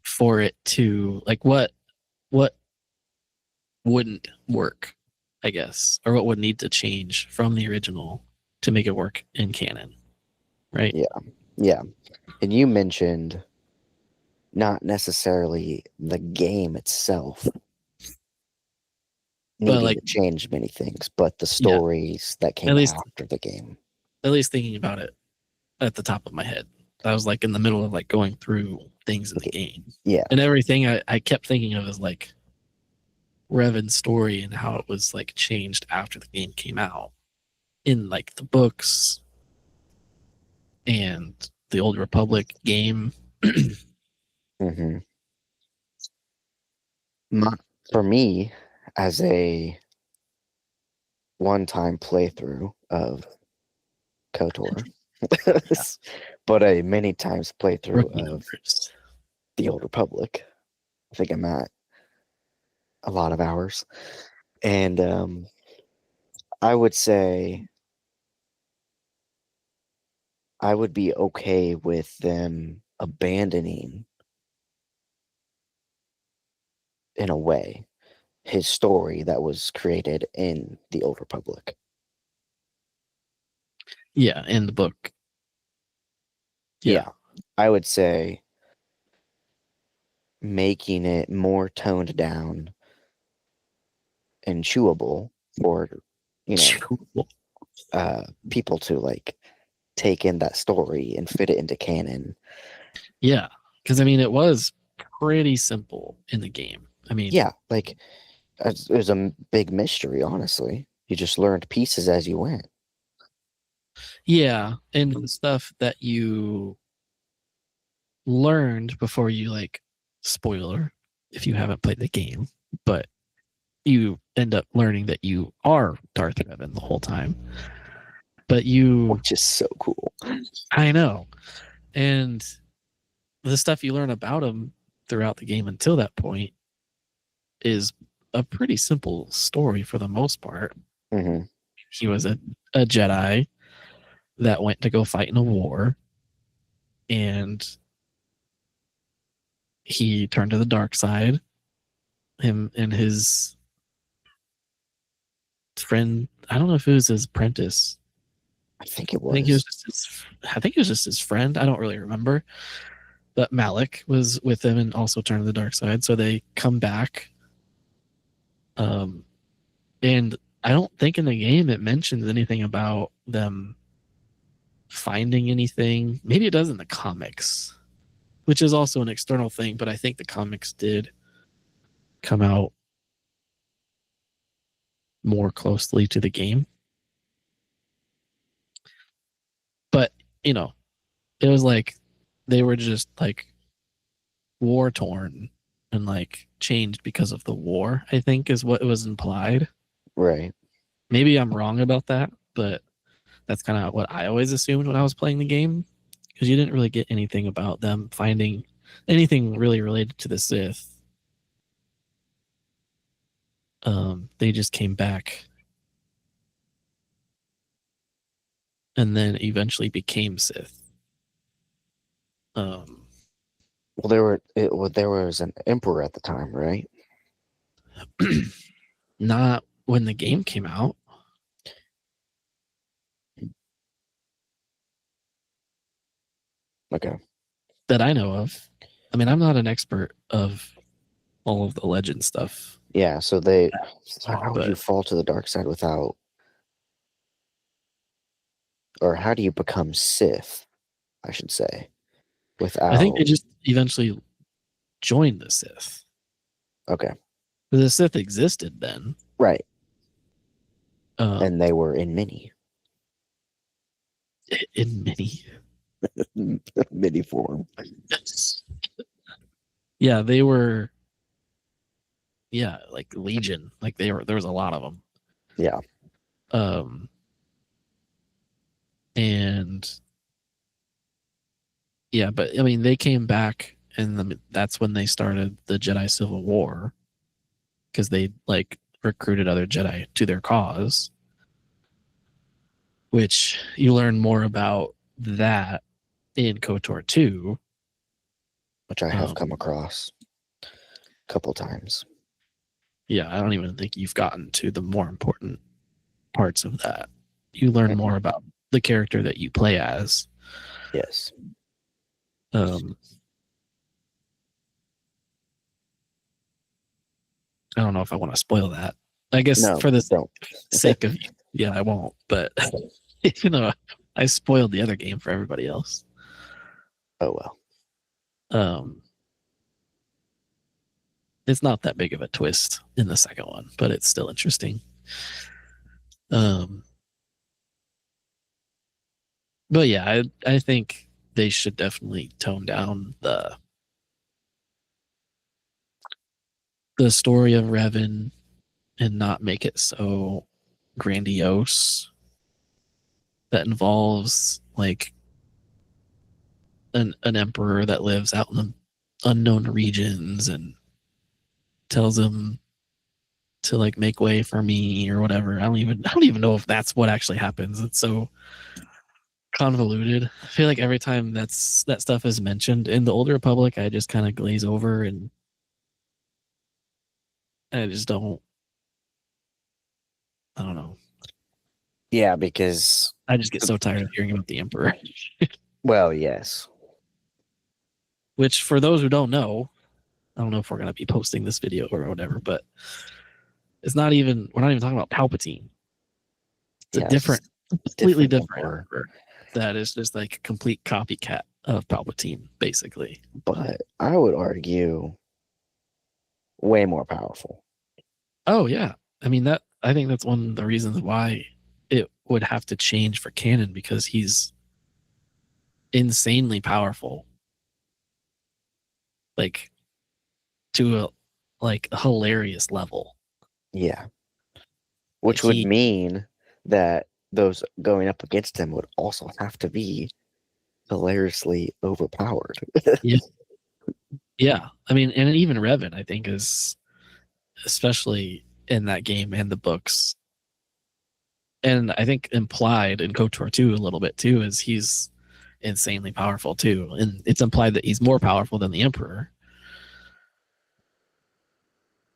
for it to, like, what wouldn't work, I guess, or what would need to change from the original to make it work in canon, right? Yeah. And you mentioned not necessarily the game itself needing like- to change many things, but the stories that came least- after the game. At least thinking about it at the top of my head. I was like in the middle of like going through things in the game. Yeah. And everything I kept thinking of is like Revan's story and how it was like changed after the game came out in like the books and the Old Republic game. Mm-hmm. For me, as a one-time playthrough of KOTOR, but a many times playthrough Rookie of numbers. the Old Republic. I think I'm at a lot of hours. And I would say I would be okay with them abandoning, in a way, his story that was created in the Old Republic. Yeah, in the book. Yeah. I would say making it more toned down and chewable for, people to like take in that story and fit it into canon. Yeah, because I mean, it was pretty simple in the game. I mean, Yeah, like it was a big mystery, honestly. You just learned pieces as you went. yeah, and the stuff that you learned before you, like, spoiler if you haven't played the game, but you end up learning that you are Darth Revan the whole time. But Which is so cool. I know, and the stuff you learn about him throughout the game until that point is a pretty simple story for the most part. Mm-hmm. He was a Jedi that went to go fight in a war, and he turned to the dark side. Him and his friend, I don't know if it was his apprentice. I think it was. I think it was just his friend. I don't really remember. But Malik was with him and also turned to the dark side. So they come back. And I don't think in the game it mentions anything about them finding anything. Maybe it does in the comics, which is also an external thing, but I think the comics did come out more closely to the game. But, it was like they were just like war torn and like changed because of the war, I think is what was implied. Right. Maybe I'm wrong about that, but that's kind of what I always assumed when I was playing the game, because you didn't really get anything about them finding anything really related to the Sith. They just came back and then eventually became Sith. Well, there was an emperor at the time, right? Not when the game came out. Okay. That I know of. I mean, I'm not an expert of all of the legend stuff. Yeah, so how would you fall to the dark side without, or how do you become Sith, I should say, without... I think they just eventually joined the Sith. Okay. The Sith existed then. Right. And they were in mini in mini. mini form. Yeah, they were. Yeah, like Legion. Like there was a lot of them. Yeah. And yeah, but I mean, they came back, and that's when they started the Jedi Civil War, because they like recruited other Jedi to their cause, which you learn more about that in KOTOR 2. Which I have come across a couple times. Yeah, I don't even think you've gotten to the more important parts of that. You learn more about the character that you play as. Yes. I don't know if I want to spoil that. I guess No, for the don't. sake of you, yeah, I won't. But I spoiled the other game for everybody else. Oh well. It's not that big of a twist in the second one, but it's still interesting. But yeah, I think they should definitely tone down the story of Revan and not make it so grandiose. That involves like an emperor that lives out in the unknown regions and tells him to like make way for me or whatever. I don't even know if that's what actually happens. It's so convoluted. I feel like every time that stuff is mentioned in the Old Republic, I just kind of glaze over and I just don't. I don't know. Yeah, because I just get so tired of hearing about the Emperor. well, yes. Which, for those who don't know, I don't know if we're gonna be posting this video or whatever, but it's not even. We're not even talking about Palpatine. It's a Yes. completely different Emperor. Emperor that is just like a complete copycat of Palpatine, basically. But I would argue way more powerful. Oh yeah, I mean that. I think that's one of the reasons why it would have to change for canon, because he's insanely powerful, like to a hilarious level. Yeah. Which Like would mean that those going up against him would also have to be hilariously overpowered. yeah. I mean, and even Revan, I think, is especially in that game and the books, and I think implied in KOTOR 2 a little bit too, is he's insanely powerful too, and it's implied that he's more powerful than the Emperor.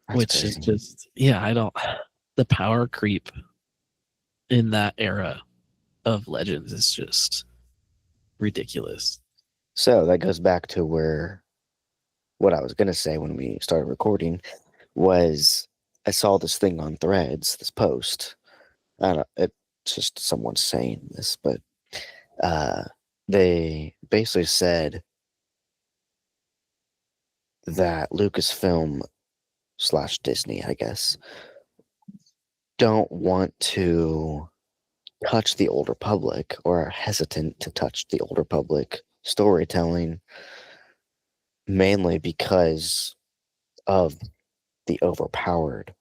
That's Which crazy. is just, I don't. The power creep in that era of Legends is just ridiculous. So that goes back to what I was going to say when we started recording was I saw this thing on Threads, this post. I don't know, it's just someone saying this, but they basically said that Lucasfilm / Disney, I guess, don't want to touch the Old Republic or are hesitant to touch the Old Republic storytelling, mainly because of the overpowered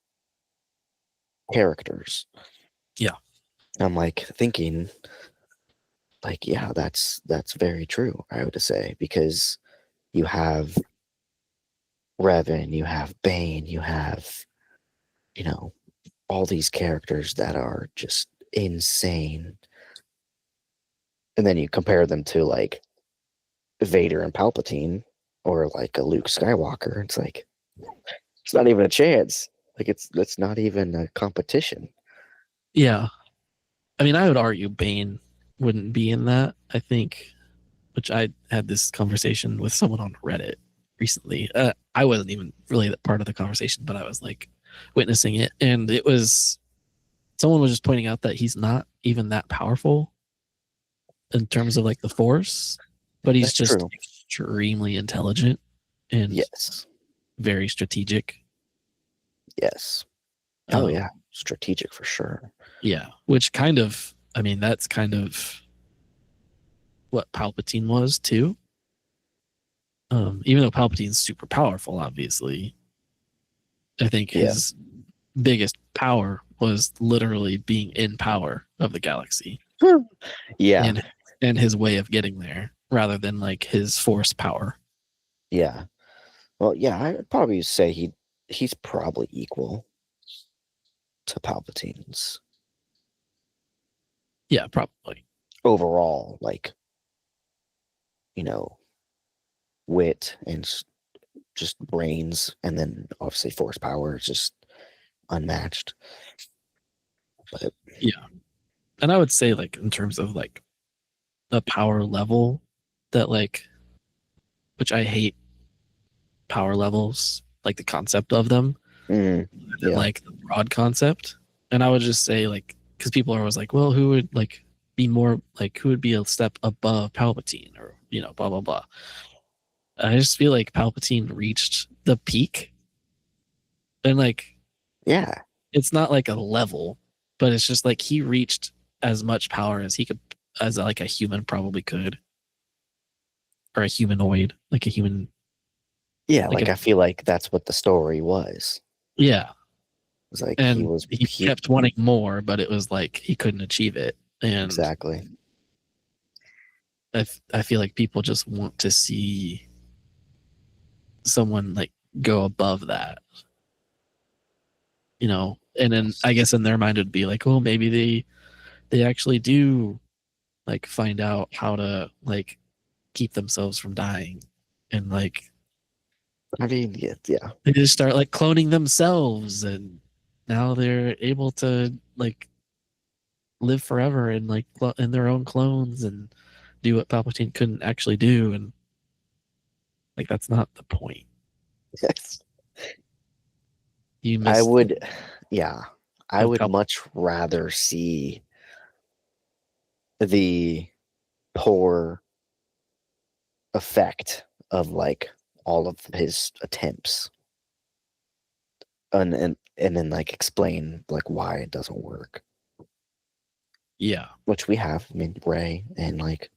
characters. Yeah. I'm like thinking, like, yeah, that's very true, I would say, because you have Revan, you have Bane, you have, all these characters that are just insane. And then you compare them to like Vader and Palpatine or like a Luke Skywalker. It's like, it's not even a chance. Like it's not even a competition. Yeah. I mean, I would argue Bane wouldn't be in that, I think, which I had this conversation with someone on Reddit recently. I wasn't even really that part of the conversation, but I was like witnessing it. And it was, someone was just pointing out that he's not even that powerful in terms of like the Force, but he's That's just true. extremely intelligent and Yes. very strategic. Yes. Oh yeah. strategic for sure. Yeah, which kind of, I mean, that's kind of what Palpatine was too. Even though Palpatine's super powerful, obviously, I think his biggest power was literally being in power of the galaxy Yeah, and his way of getting there rather than like his force power. yeah. Well, yeah, I'd probably say he's probably equal to Palpatine's Yeah, probably. overall, like, you know, wit and just brains, and then obviously force power is just unmatched. But Yeah. And I would say like in terms of like a power level that like, which I hate power levels, like the concept of them, yeah, like the broad concept. And I would just say like, because people are always like, well, who would like be more like who would be a step above Palpatine or blah blah blah. I just feel like Palpatine reached the peak, and like yeah, it's not like a level, but it's just like he reached as much power as he could, as like a human probably could, or a humanoid, like a human. yeah. Like Like I feel like that's what the story was. Yeah, It was like and he kept wanting more, but it was like he couldn't achieve it, and exactly. I feel like people just want to see someone like go above that, and then I guess in their mind it'd be like, oh, maybe they actually do like find out how to like keep themselves from dying, and like I mean, yeah. they just start like cloning themselves, and now they're able to like live forever and like in their own clones and do what Palpatine couldn't actually do, and like that's not the point. Yes. You I missed would, yeah, I of would much rather see the poor effect of like all of his attempts, and then like explain like why it doesn't work, Yeah, which we have. I mean, Ray and like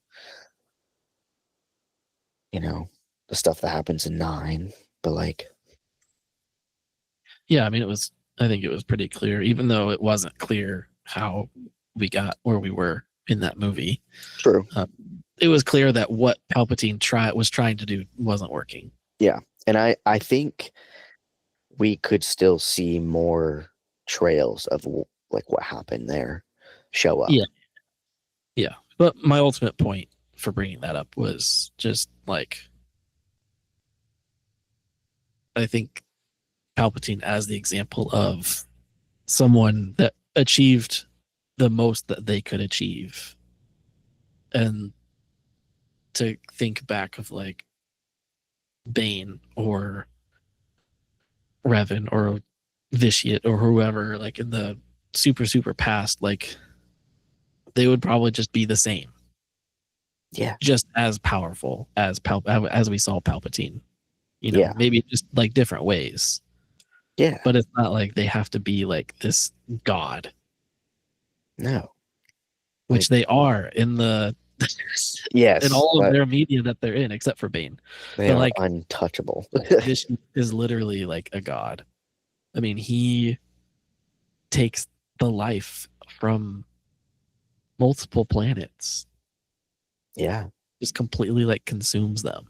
the stuff that happens in 9, but like yeah. I mean, I think it was pretty clear, even though it wasn't clear how we got where we were in that movie. true. It was clear that what Palpatine was trying to do wasn't working. Yeah, and I think we could still see more trails of like what happened there show up. Yeah. But my ultimate point for bringing that up was just like, I think Palpatine as the example of someone that achieved the most that they could achieve. And to think back of like Bane or Revan or Vitiate or whoever, like in the super past, like they would probably just be the same, Yeah, just as powerful as we saw Palpatine. Yeah. Maybe just like different ways, yeah, but it's not like they have to be like this god, no, which they are in the yes, in all of but their media that they're in, except for Bane. they But are like untouchable. this is literally like a god. I mean, he takes the life from multiple planets, Yeah, just completely like consumes them.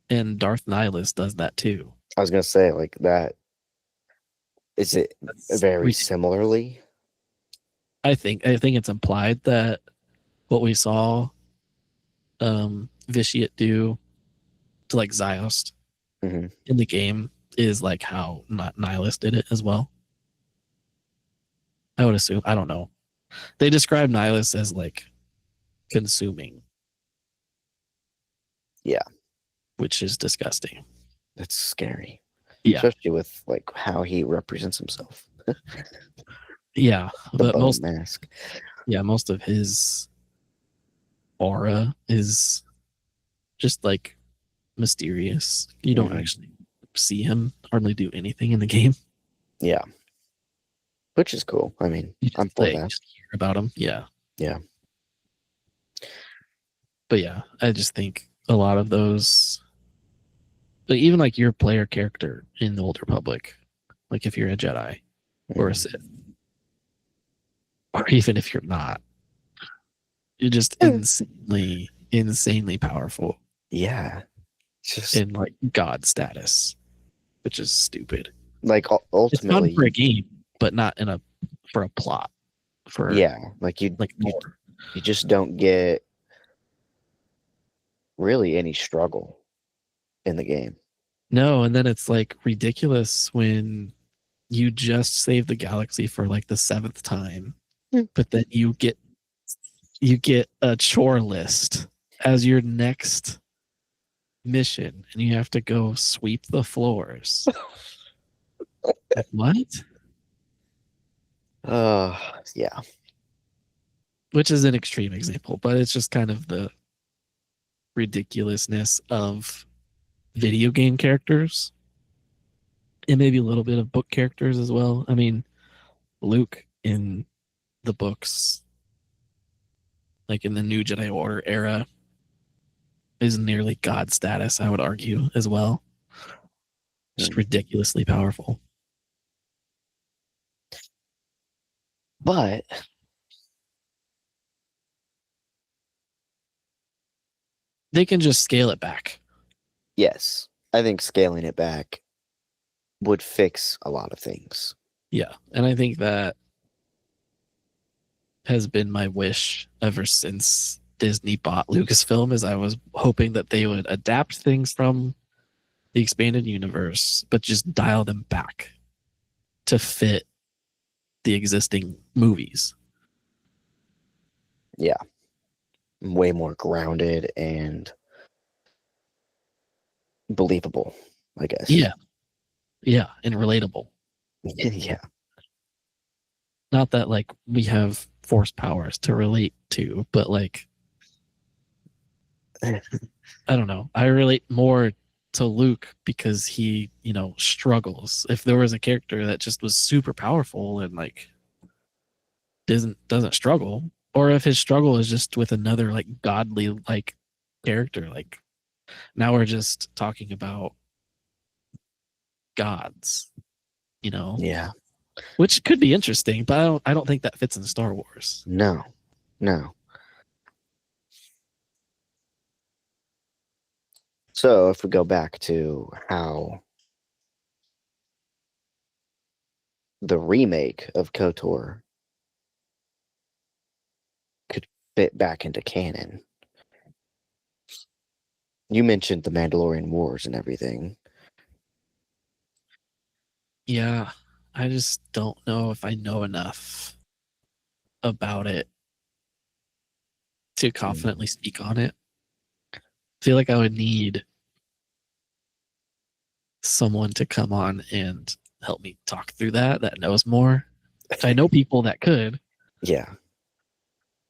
And Darth Nihilus does that too. I was gonna say like that. Is it That's very ridiculous. similarly? I think it's implied that what we saw Vitiate do to like Ziost Mhm. in the game is like how Nihilus did it as well. I would assume. I don't know. They describe Nihilus as like consuming. Yeah. Which is disgusting. That's scary. Yeah. Especially with like how he represents himself. Yeah. The But bone mask. most of his aura is just like mysterious. You don't Mhm. actually see him hardly do anything in the game. Yeah. Which is cool. I mean, You I'm just, for like, that. just hear about them. Yeah. Yeah. But yeah, I just think a lot of those, like, even like your player character in the Old Republic, like if you're a Jedi or a Mhm. Sith, or even if you're not, you're just Mm. insanely powerful Yeah. It's just in like God status, which is stupid. like It's fun for a ultimately, game, but not for a plot. For yeah, like like more. you just don't get really any struggle in the game. No, and then it's like ridiculous when you just save the galaxy for like the 7th time, but then you get a chore list as your next mission, and you have to go sweep the floors. Like, what? Yeah. Which is an extreme example, but it's just kind of the ridiculousness of video game characters and maybe a little bit of book characters as well. I mean, Luke in the books, like in the New Jedi Order era, is nearly God status, I would argue, as well. Just Mm. ridiculously powerful. But They can just scale it back. yes, I think scaling it back would fix a lot of things. Yeah. And I think that has been my wish ever since Disney bought Lucasfilm, is I was hoping that they would adapt things from the expanded universe, but just dial them back to fit the existing movies. Yeah. Way more grounded and believable, I guess. Yeah. Yeah. And relatable. Yeah. Not that like we have force powers to relate to, but like, I don't know. I relate more to Luke because he, struggles. If there was a character that just was super powerful and like doesn't struggle, or if his struggle is just with another like godly like character, like now we're just talking about gods, Yeah. which could be interesting, but I don't think that fits in Star Wars. No. No. So if we go back to how the remake of KOTOR could fit back into canon. You mentioned the Mandalorian Wars and everything. Yeah, I just don't know if I know enough about it to confidently speak on it. I feel like I would need someone to come on and help me talk through that knows more. I know people that could. Yeah.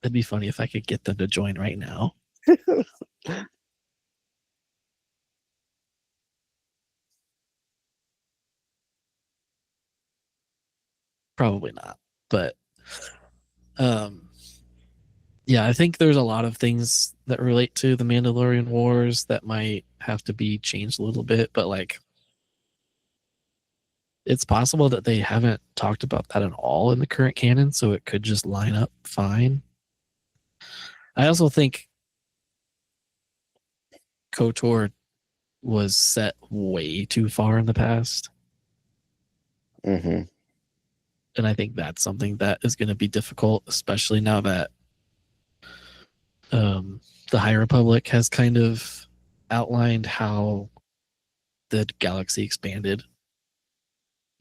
It'd be funny if I could get them to join right now. Probably not, but um, yeah, I think there's a lot of things that relate to the Mandalorian Wars that might have to be changed a little bit, but like it's possible that they haven't talked about that at all in the current canon, so it could just line up fine. I also think KOTOR was set way too far in the past. Mm-hmm. And I think that's something that is going to be difficult, especially now that the High Republic has kind of outlined how the galaxy expanded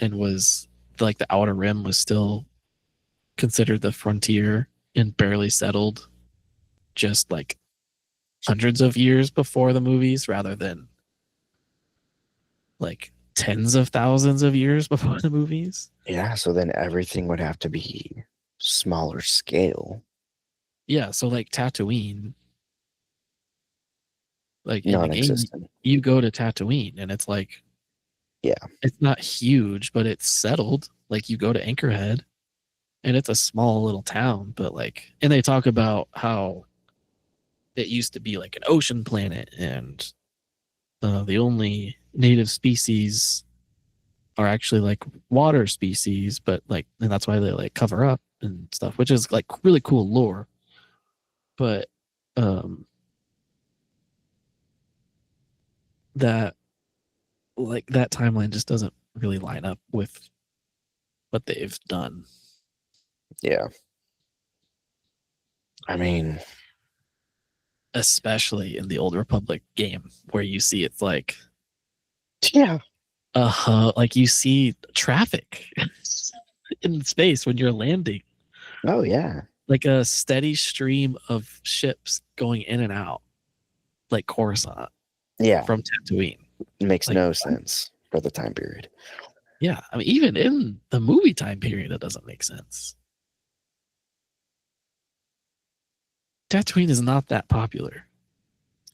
and was like the Outer Rim was still considered the frontier and barely settled just like hundreds of years before the movies rather than like tens of thousands of years before the movies. Yeah, so then everything would have to be smaller scale. Yeah, so like Tatooine, like in the game, Non-existent. you go to Tatooine and it's like Yeah. It's not huge, but it's settled. Like you go to Anchorhead, and it's a small little town, but like, and they talk about how it used to be like an ocean planet, and the only native species are actually like water species, but like, and that's why they like cover up and stuff, which is like really cool lore. But um, that like that timeline just doesn't really line up with what they've done. Yeah. I mean, Especially in the Old Republic game, where you see it's like yeah. like you see traffic in space when you're landing, Oh yeah. like a steady stream of ships going in and out, like Coruscant Yeah. from Tatooine. It makes Like, no sense for the time period. yeah, I mean, even in the movie time period, it doesn't make sense. Tatooine is not that popular.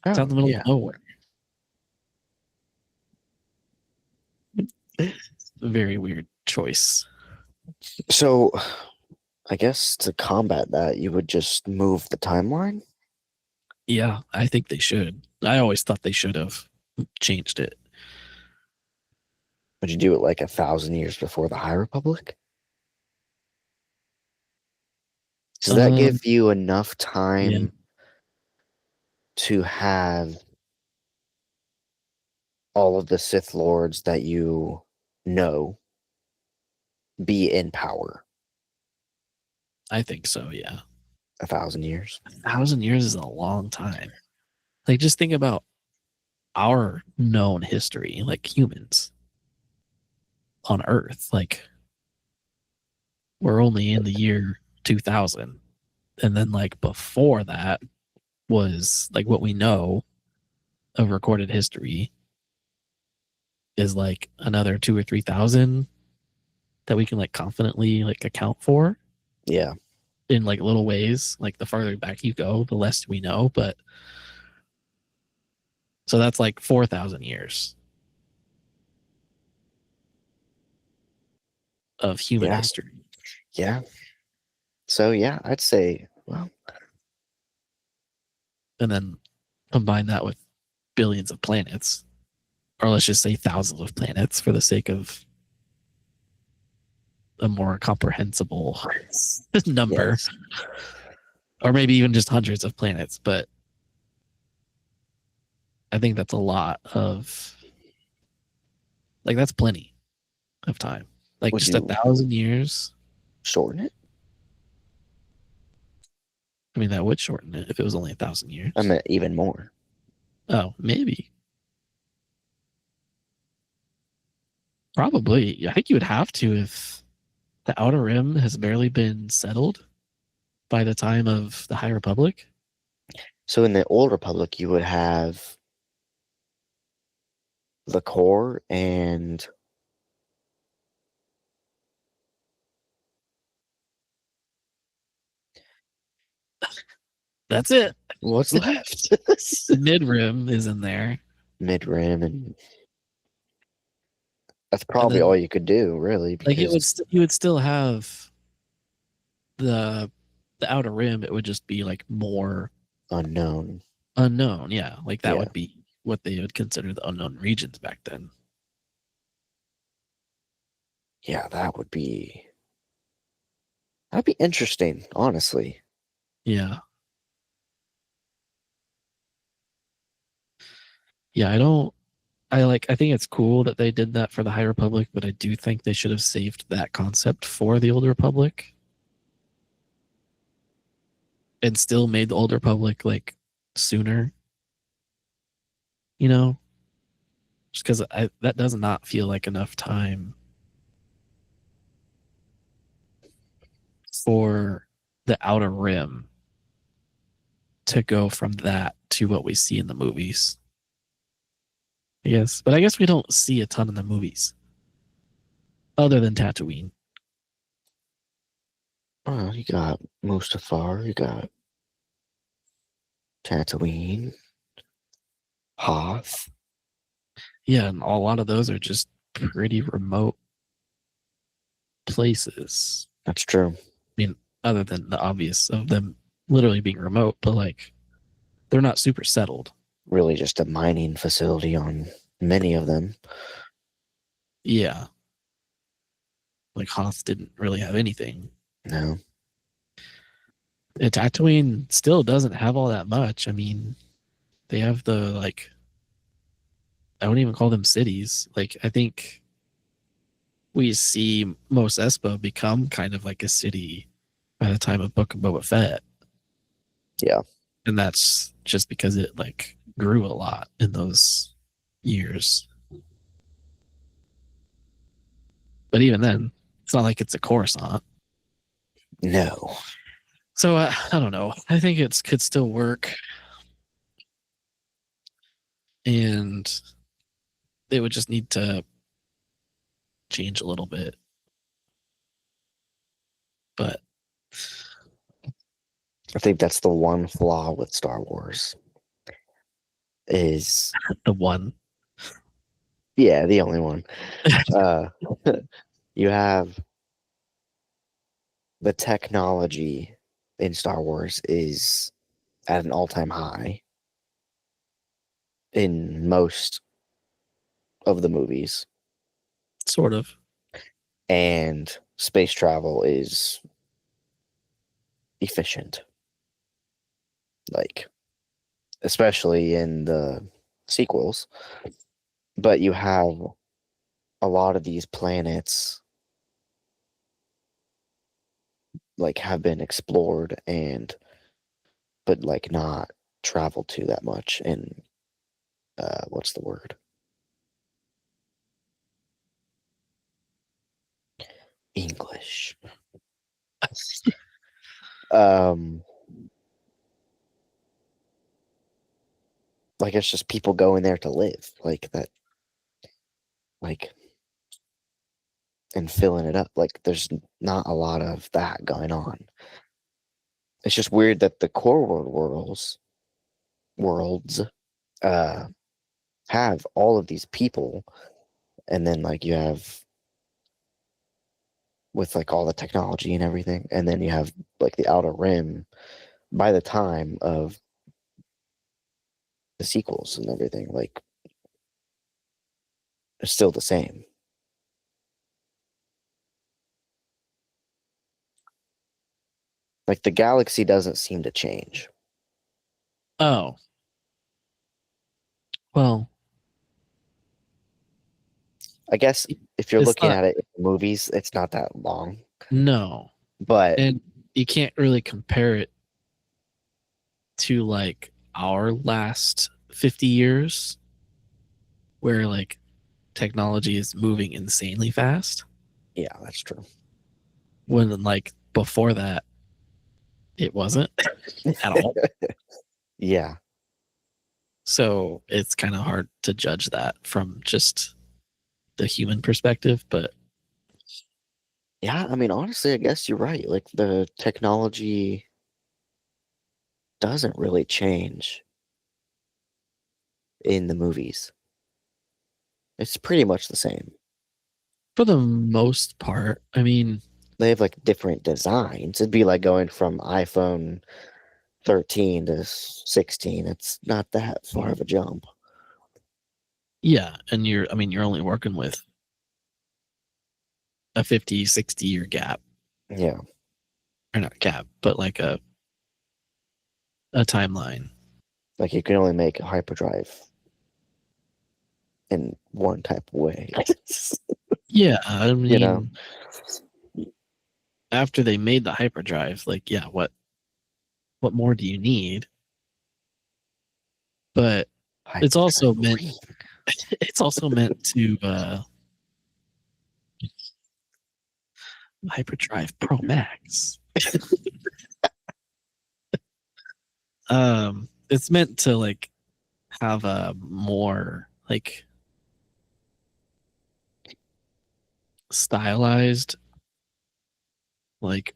It's out in the middle yeah. of nowhere. It's a very weird choice. So I guess to combat that, you would just move the timeline. Yeah, I think they should. I always thought they should have changed it. Would you do it like 1,000 years before the High Republic? Does that give you enough time Yeah. to have all of the Sith Lords that you know be in power? I think so, yeah. 1,000 years? 1,000 years is a long time. Like, just think about our known history, like humans on Earth. Like, we're only in the year 2000. And then, like, before that was like what we know of recorded history is like another 2 or 3,000 that we can like confidently like account for. Yeah. In like little ways. Like the farther back you go, the less we know. But so that's like 4,000 years of human Yeah. history. Yeah. So yeah, I'd say, well, And then combine that with billions of planets, or let's just say thousands of planets for the sake of a more comprehensible number, yes. or maybe even just hundreds of planets. But I think that's a lot of, like, that's plenty of time. Like, Would just you 1,000 years. shorten it? I mean, that would shorten it if it was only 1,000 years. I mean, even more. Oh, maybe. Probably. I think you would have to if the Outer Rim has barely been settled by the time of the High Republic. So in the Old Republic, you would have the core and That's it. what's left? The Mid Rim is in there. Mid rim, and that's probably then, all you could do, really. Because like, you would still have the Outer Rim. It would just be like more unknown. unknown. Yeah, like that Yeah. would be what they would consider the unknown regions back then. Yeah, that'd be interesting, honestly. Yeah. Yeah, I think it's cool that they did that for the High Republic, but I do think they should have saved that concept for the Old Republic and still made the Old Republic like sooner. You know, just because that does not feel like enough time for the Outer Rim to go from that to what we see in the movies. Yes, but I guess we don't see a ton in the movies other than Tatooine. Oh, you got Mustafar, you got Tatooine, Hoth. Yeah, and a lot of those are just pretty remote places. That's true. I mean, other than the obvious of them literally being remote, but like they're not super settled. Really just a mining facility on many of them. Yeah. Like Hoth didn't really have anything. No. And Tatooine still doesn't have all that much. I mean, they have the like I wouldn't even call them cities. Like I think we see Mos Espa become kind of like a city by the time of Book of Boba Fett. Yeah. And that's just because it like grew a lot in those years. But even then, it's not like it's a Coruscant. No. So I don't know. I think it could still work, and they would just need to change a little bit. But I think that's the one flaw with Star Wars. Is the one, yeah, the only one. You have the technology in Star Wars is at an all-time high in most of the movies, sort of. and space travel is efficient. Like, especially in the sequels. But you have a lot of these planets like have been explored and but like not traveled to that much in what's the word? English. um like it's just people going there to live like that, like, and filling it up. Like there's not a lot of that going on. It's just weird that the core worlds uh have all of these people, and then like you have with like all the technology and everything, and then you have like the outer rim by the time of the sequels and everything, like it's still the same. Like the galaxy doesn't seem to change. Oh, well, I guess if you're it's looking not. at it in the movies, it's not that long, No, but and you can't really compare it to like our last 50 years, where like technology is moving insanely fast. yeah, that's true. When like before that, it wasn't at all. Yeah, So it's kind of hard to judge that from just the human perspective. But yeah. I mean, honestly, I guess you're right. Like the technology doesn't really change in the movies. It's pretty much the same. for the most part, I mean, They have like different designs. It'd be like going from iPhone 13 to 16. It's not that far of a jump. yeah. And you're only working with a 50, 60 year gap, Yeah, or not gap, but like a timeline. like you can only make a hyperdrive in one type of way. Yeah. I You know? mean, after they made the hyperdrive, like, yeah, what more do you need? But it's also meant Hyperdrive. it's also meant to hyperdrive pro max. It's meant to like have a more like stylized like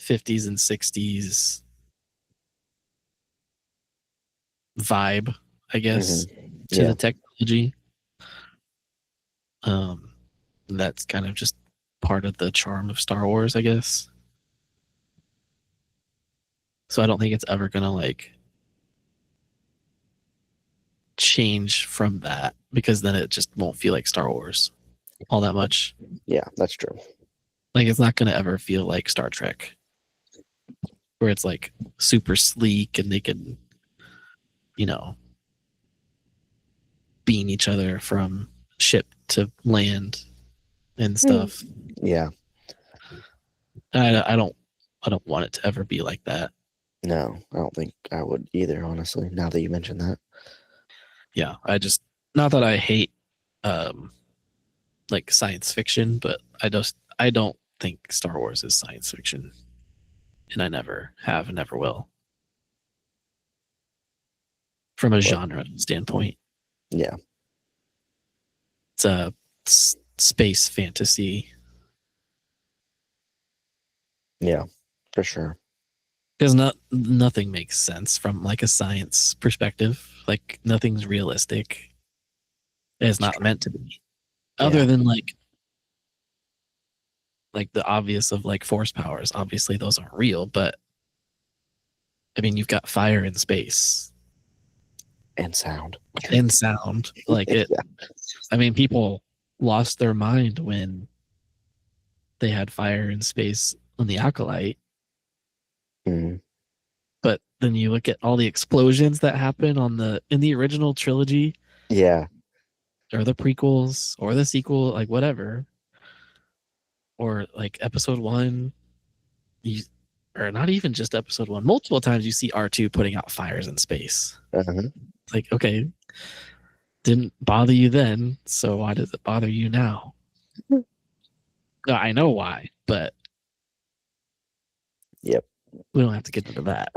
50s and 60s vibe, I guess, Mhm. to Yeah, the technology. That's kind of just part of the charm of Star Wars, I guess. So I don't think it's ever gonna like change from that, because then it just won't feel like Star Wars all that much. Yeah, that's true. Like it's not gonna ever feel like Star Trek, where it's like super sleek and they can, you know, beam each other from ship to land and stuff. Yeah. I don't want it to ever be like that. No, I don't think I would either, honestly, now that you mentioned that. Yeah, I just, not that I hate um like science fiction, but I don't think Star Wars is science fiction, and I never have and never will. From a But genre standpoint, yeah, it's a space fantasy, yeah, for sure. because nothing makes sense from like a science perspective. Like nothing's realistic. It's not meant to be. Other Yeah. than like the obvious of like force powers. Obviously those aren't real, but I mean you've got fire in space And sound. and sound. Like it, Yeah. I mean people lost their mind when they had fire in space on the Acolyte. Mm, But then you look at all the explosions that happen in the original trilogy, yeah. or the prequels or the sequel, like whatever, or like episode one, you, or not even just episode one. Multiple times you see R2 putting out fires in space. Uh-huh. It's like, okay, didn't bother you then, so why does it bother you now? No, I know why, but Yep. we don't have to get into that.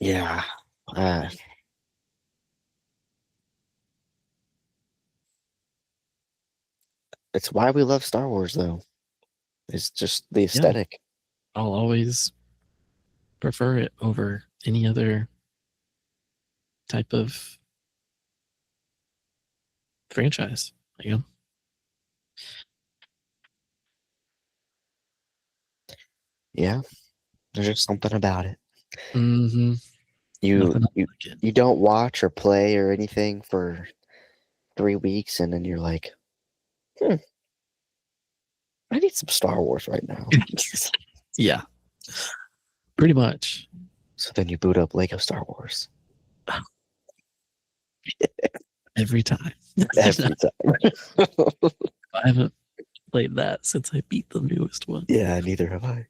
Yeah. Uh, it's why we love Star Wars, though. It's just the Yeah, aesthetic. I'll always prefer it over any other type of franchise. You know? Yeah. There's just something about it. Mm-hmm. You Nothing else you like it. you don't watch or play or anything for 3 weeks, and then you're like, I need some Star Wars right now. Yeah, pretty much. So then you boot up Lego Star Wars Every time. every time. I haven't played that since I beat the newest one. Yeah, neither have I.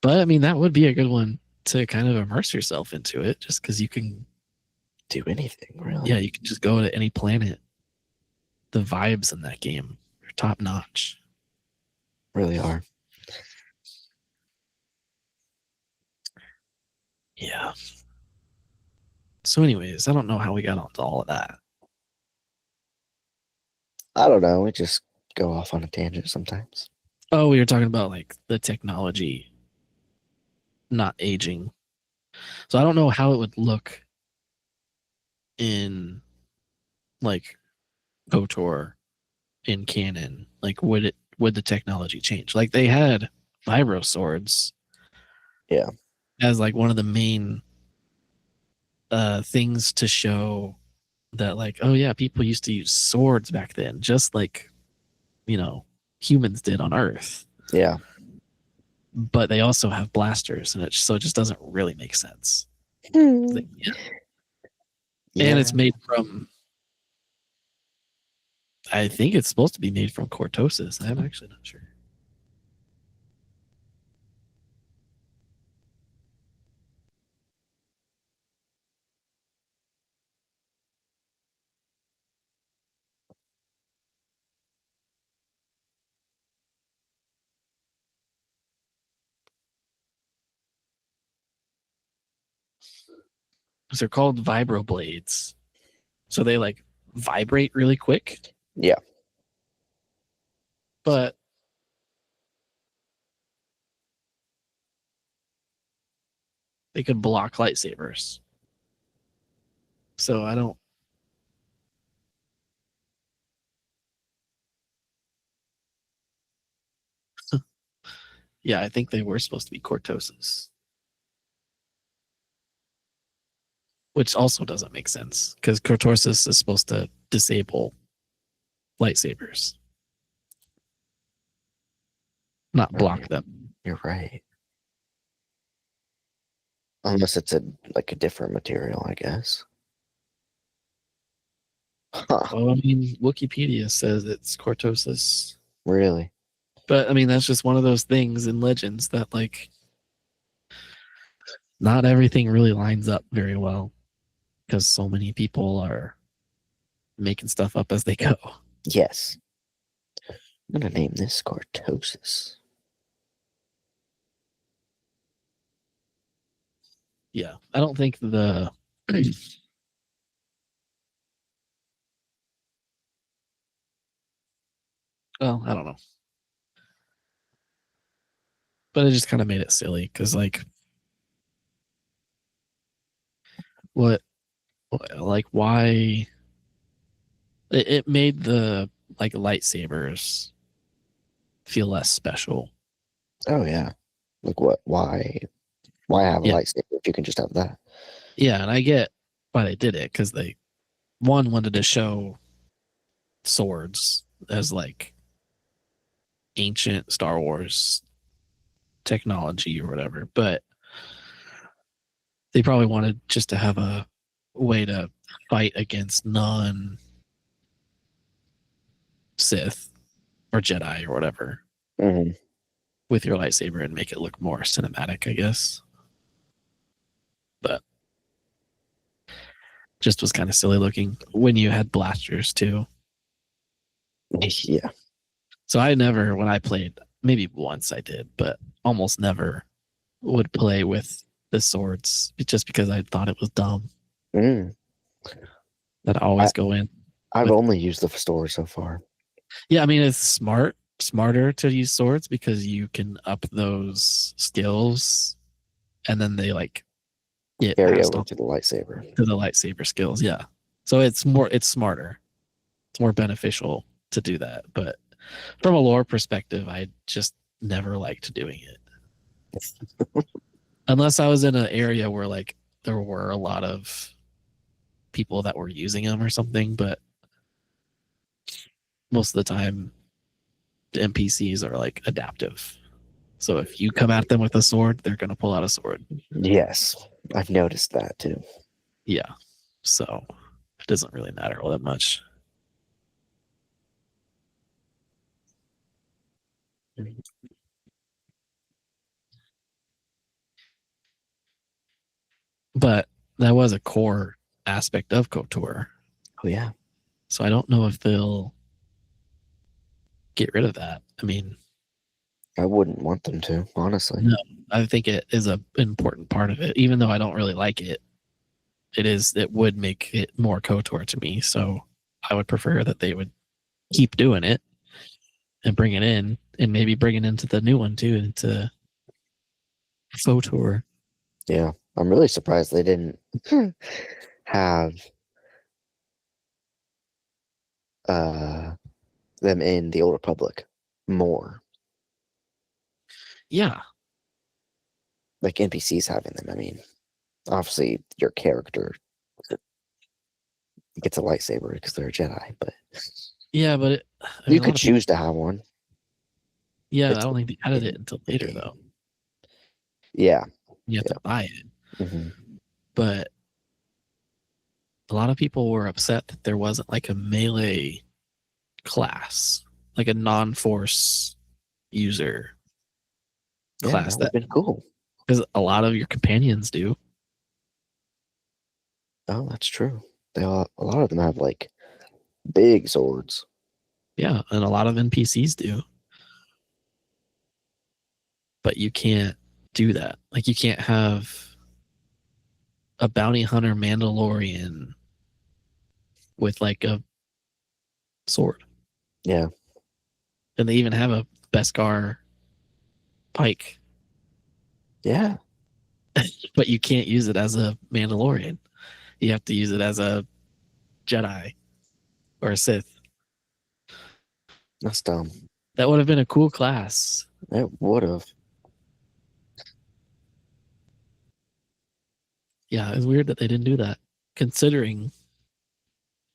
But I mean, that would be a good one to kind of immerse yourself into it, just because you can, Do anything, really. yeah, you can just go to any planet. The vibes in that game are top notch. Really are. Yeah. So, anyways, I don't know how we got onto all of that. I don't know. We just go off on a tangent sometimes. Oh, we were talking about like the technology not aging. So I don't know how it would look in like KOTOR in canon. Like would the technology change? Like they had vibro swords. Yeah. As like one of the main things to show that like, oh yeah, people used to use swords back then, just like, you know, humans did on Earth. Yeah. But they also have blasters, and so it just doesn't really make sense. Like, yeah. And it's made from, I think it's supposed to be made from cortosis. I'm actually not sure. They're called vibroblades. So they like vibrate really quick. Yeah. But they could block lightsabers. So I don't Yeah, I think they were supposed to be cortosis. Which also doesn't make sense because cortosis is supposed to disable lightsabers, not block Right. them. You're right. Unless it's a different material, I guess. Huh, Well, I mean, Wikipedia says it's cortosis, really? but I mean that's just one of those things in Legends that like not everything really lines up very well because so many people are making stuff up as they go. Yes. I'm gonna name this cortosis. Yeah, I don't think the well, I don't know, but it just kind of made it silly because like what like why it made the like lightsabers feel less special. Oh yeah. Like what? Why? Why have a Yeah, lightsaber if you can just have that? yeah, and I get why they did it because they one wanted to show swords as like ancient Star Wars technology or whatever, but they probably wanted just to have a way to fight against non Sith or Jedi or whatever Mhm. with your lightsaber and make it look more cinematic, I guess. But just was kind of silly looking when you had blasters too. Yeah. So I never, when I played, maybe once I did, but almost never would play with the swords just because I thought it was dumb. Mm. That I always go in I've with. only used the store so far. Yeah, I mean it's smarter to use swords because you can up those skills, and then they like get Carry passed over on to the lightsaber. to the lightsaber skills. Yeah, so it's smarter, it's more beneficial to do that. But from a lore perspective, I just never liked doing it unless I was in an area where like there were a lot of people that were using them or something. But most of the time, the NPCs are like adaptive. So if you come at them with a sword, they're going to pull out a sword. Yes, I've noticed that too. Yeah. So it doesn't really matter all that much. But that was a core aspect of KOTOR. Oh yeah. So I don't know if they'll get rid of that. I mean, I wouldn't want them to, honestly. no, I think it is an important part of it. Even though I don't really like it, it would make it more KOTOR to me. So I would prefer that they would keep doing it and bring it in and maybe bring it into the new one too, into KOTOR. Yeah. I'm really surprised they didn't have them in the Old Republic more. Yeah. Like NPCs having them. I mean, obviously your character gets a lightsaber because they're a Jedi, but Yeah, but you could choose to have one. Yeah, It's I don't think they added it in until the later game. though. Yeah. You have to buy it. Hmm. But a lot of people were upset that there wasn't like a melee class, like a non-force user Yeah, class that would have been cool. because a lot of your companions do. Oh, that's true. A lot of them have like big swords. Yeah, and a lot of NPCs do. But you can't do that. Like you can't have a bounty hunter Mandalorian with like a sword. Yeah. And they even have a Beskar pike, Yeah. but you can't use it as a Mandalorian. You have to use it as a Jedi or a Sith. That's dumb. That would have been a cool class. It would have. Yeah, it's weird that they didn't do that, considering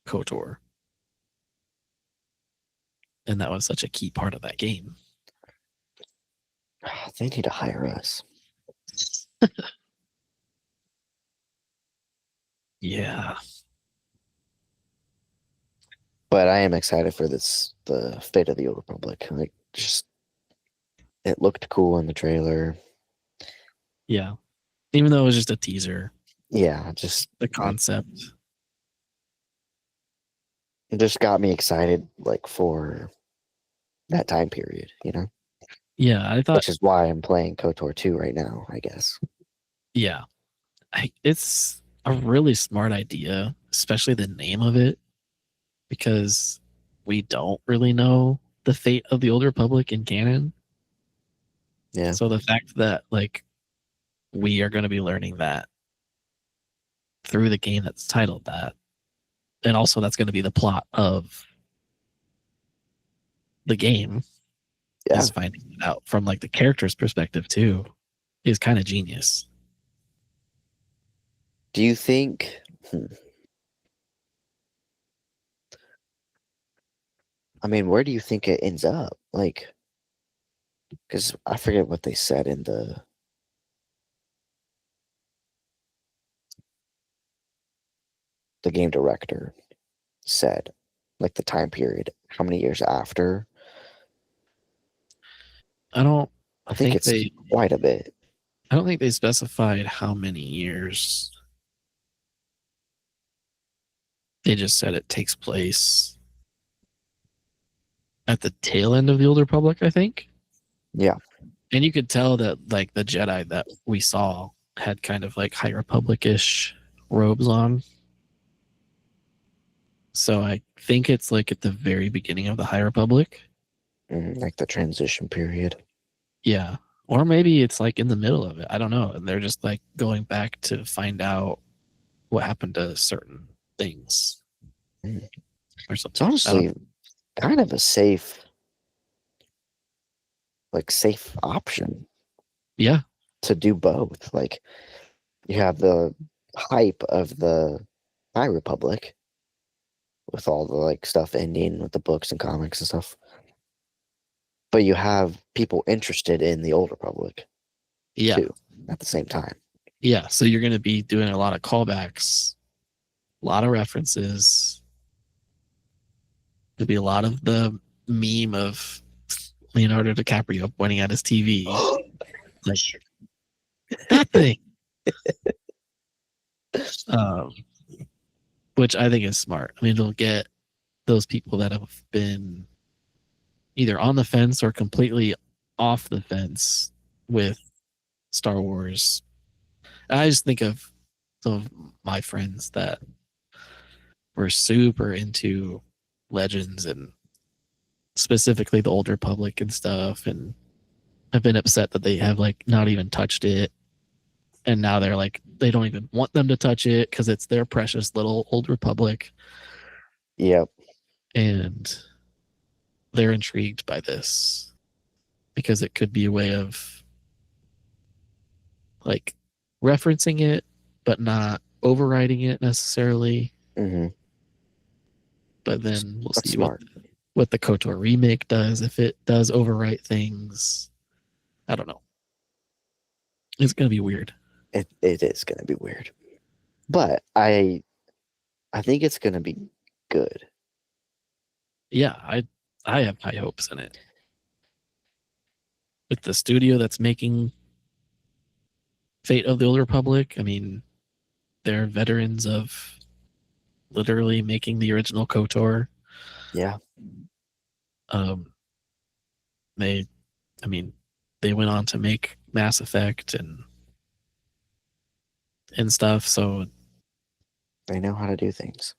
KOTOR. And that was such a key part of that game. They need to hire us. Yeah. But I am excited for the Fate of the Old Republic. Like, just it looked cool in the trailer. Yeah. Even though it was just a teaser, Yeah, just the concept. it just got me excited, like, for that time period, you know? Yeah, I thought, Which is why I'm playing KOTOR 2 right now, I guess. yeah, it's a really smart idea, especially the name of it, because we don't really know the fate of the Old Republic in canon. Yeah. So the fact that like we are going to be learning that through the game that's titled that, and also that's going to be the plot of the game, Yeah. is finding it out from like the character's perspective too, is kind of genius. Do you think I mean, where do you think it ends up? Like, because I forget what they said in the game director said, like the time period, how many years after? I don't I think it's quite a bit. I don't think they specified how many years. They just said it takes place at the tail end of the Old Republic, I think. Yeah. And you could tell that like the Jedi that we saw had kind of like High Republic-ish robes on. So I think it's like at the very beginning of the High Republic. Like the transition period. Yeah. Or maybe it's like in the middle of it. I don't know. And they're just like going back to find out what happened to certain things. Or something. It's honestly kind of a safe option. Yeah. To do both. Like, you have the hype of the High Republic with all the like stuff ending with the books and comics and stuff. But you have people interested in the Old Republic too at the same time. Yeah. So you're going to be doing a lot of callbacks, a lot of references. There'll be a lot of the meme of Leonardo DiCaprio pointing at his TV. Like, that thing. Which I think is smart. I mean, it'll get those people that have been either on the fence or completely off the fence with Star Wars. I just think of some of my friends that were super into Legends and specifically the Old Republic and stuff, and have been upset that they have like not even touched it. And now they're like, they don't even want them to touch it because it's their precious little Old Republic. Yep. And they're intrigued by this because it could be a way of like referencing it, but not overriding it necessarily. Mm-hmm. But then we'll That's see smart. what the KOTOR remake does, if it does overwrite things. I don't know. It's going to be weird. It is going to be weird. But I think it's going to be good. Yeah, I have high hopes in it. With the studio that's making Fate of the Old Republic, I mean, they're veterans of literally making the original KOTOR. Yeah. They went on to make Mass Effect and stuff, so they know how to do things.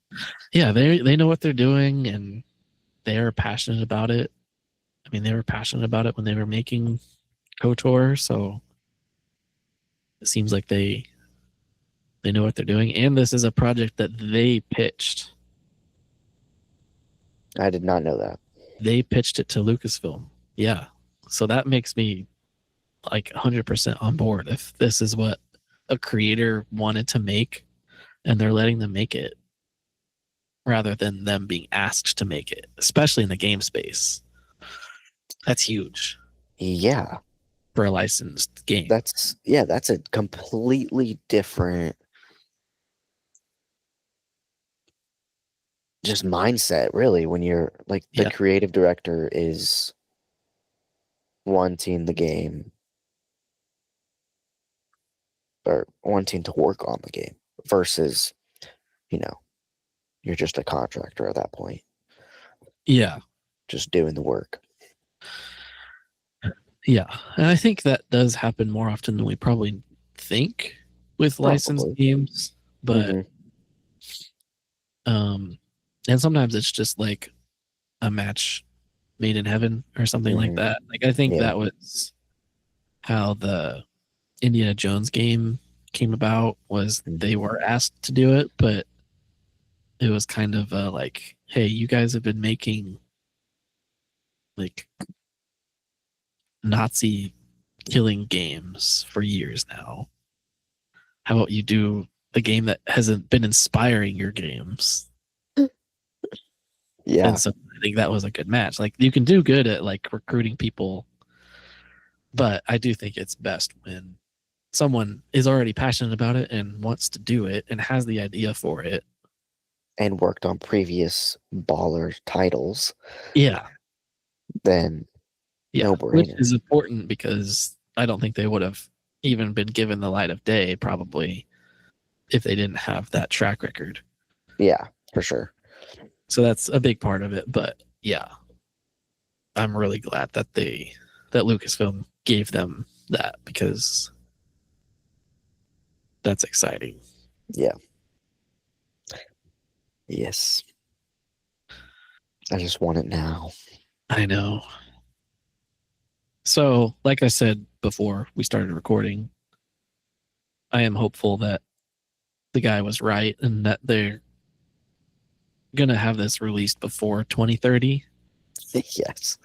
Yeah, they know what they're doing, and they're passionate about it. I mean, they were passionate about it when they were making KOTOR, so it seems like they know what they're doing. And this is a project that they pitched. I did not know that. They pitched it to Lucasfilm. Yeah. So that makes me like 100% on board if this is what a creator wanted to make, and they're letting them make it rather than them being asked to make it, especially in the game space. That's huge Yeah, for a licensed game. that's a completely different just mindset, really, when you're like the Yeah. creative director is wanting the game or wanting to work on the game versus, you're just a contractor at that point, Yeah. just doing the work. Yeah. And I think that does happen more often than we probably think with licensed Probably. games. But Mhm. and sometimes it's just like a match made in heaven or something like Mhm. that. Like I think Yeah. that was how the Indiana Jones game came about, was they were asked to do it, but it was kind of like, hey, you guys have been making like Nazi killing games for years now. How about you do a game that hasn't been inspiring your games? Yeah. And so I think that was a good match. Like you can do good at like recruiting people, but I do think it's best when someone is already passionate about it and wants to do it and has the idea for it. And worked on previous baller titles, Yeah. then Yeah. no Which brainer. is important because I don't think they would have even been given the light of day probably if they didn't have that track record. Yeah, for sure. So that's a big part of it. But yeah, I'm really glad that Lucasfilm gave them that, because that's exciting. Yeah. Yes. I just want it now. I know. So, like I said before we started recording, I am hopeful that the guy was right and that they're going to have this released before 2030. Yes.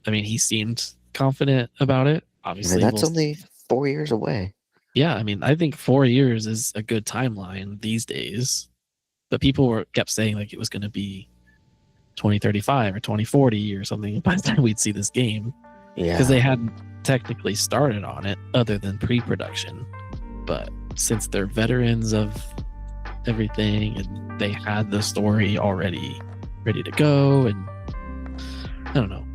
I mean, he seemed confident about it. Obviously, that's only 4 years away. Yeah, I mean, I think 4 years is a good timeline these days. But people kept saying like it was going to be 2035 or 2040 or something by the time we'd see this game. Yeah. Because they hadn't technically started on it other than pre-production. But since they're veterans of everything and they had the story already ready to go, and I don't know.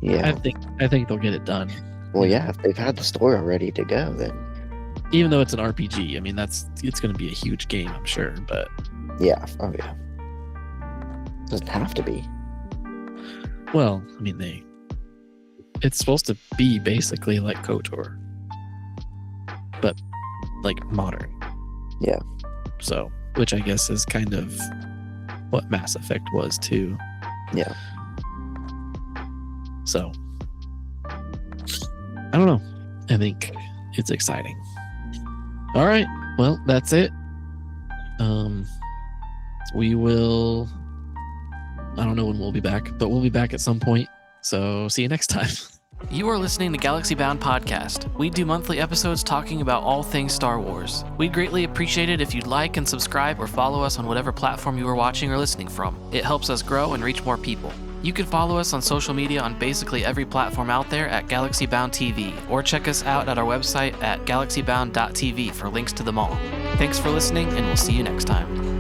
Yeah. I think they'll get it done. Well, yeah, if they've had the story ready to go, then even though it's an RPG, I mean it's going to be a huge game, I'm sure. But yeah, oh yeah, doesn't have to be. Well, I mean it's supposed to be basically like KOTOR, but like modern. Yeah. So, which I guess is kind of what Mass Effect was too. Yeah. So, I don't know. I think it's exciting. All right. Well, that's it. We will. I don't know when we'll be back, but we'll be back at some point. So, see you next time. You are listening to Galaxy Bound Podcast. We do monthly episodes talking about all things Star Wars. We'd greatly appreciate it if you'd like and subscribe or follow us on whatever platform you are watching or listening from. It helps us grow and reach more people. You can follow us on social media on basically every platform out there at Galaxy Bound TV, or check us out at our website at galaxybound.tv for links to them all. Thanks for listening, and we'll see you next time.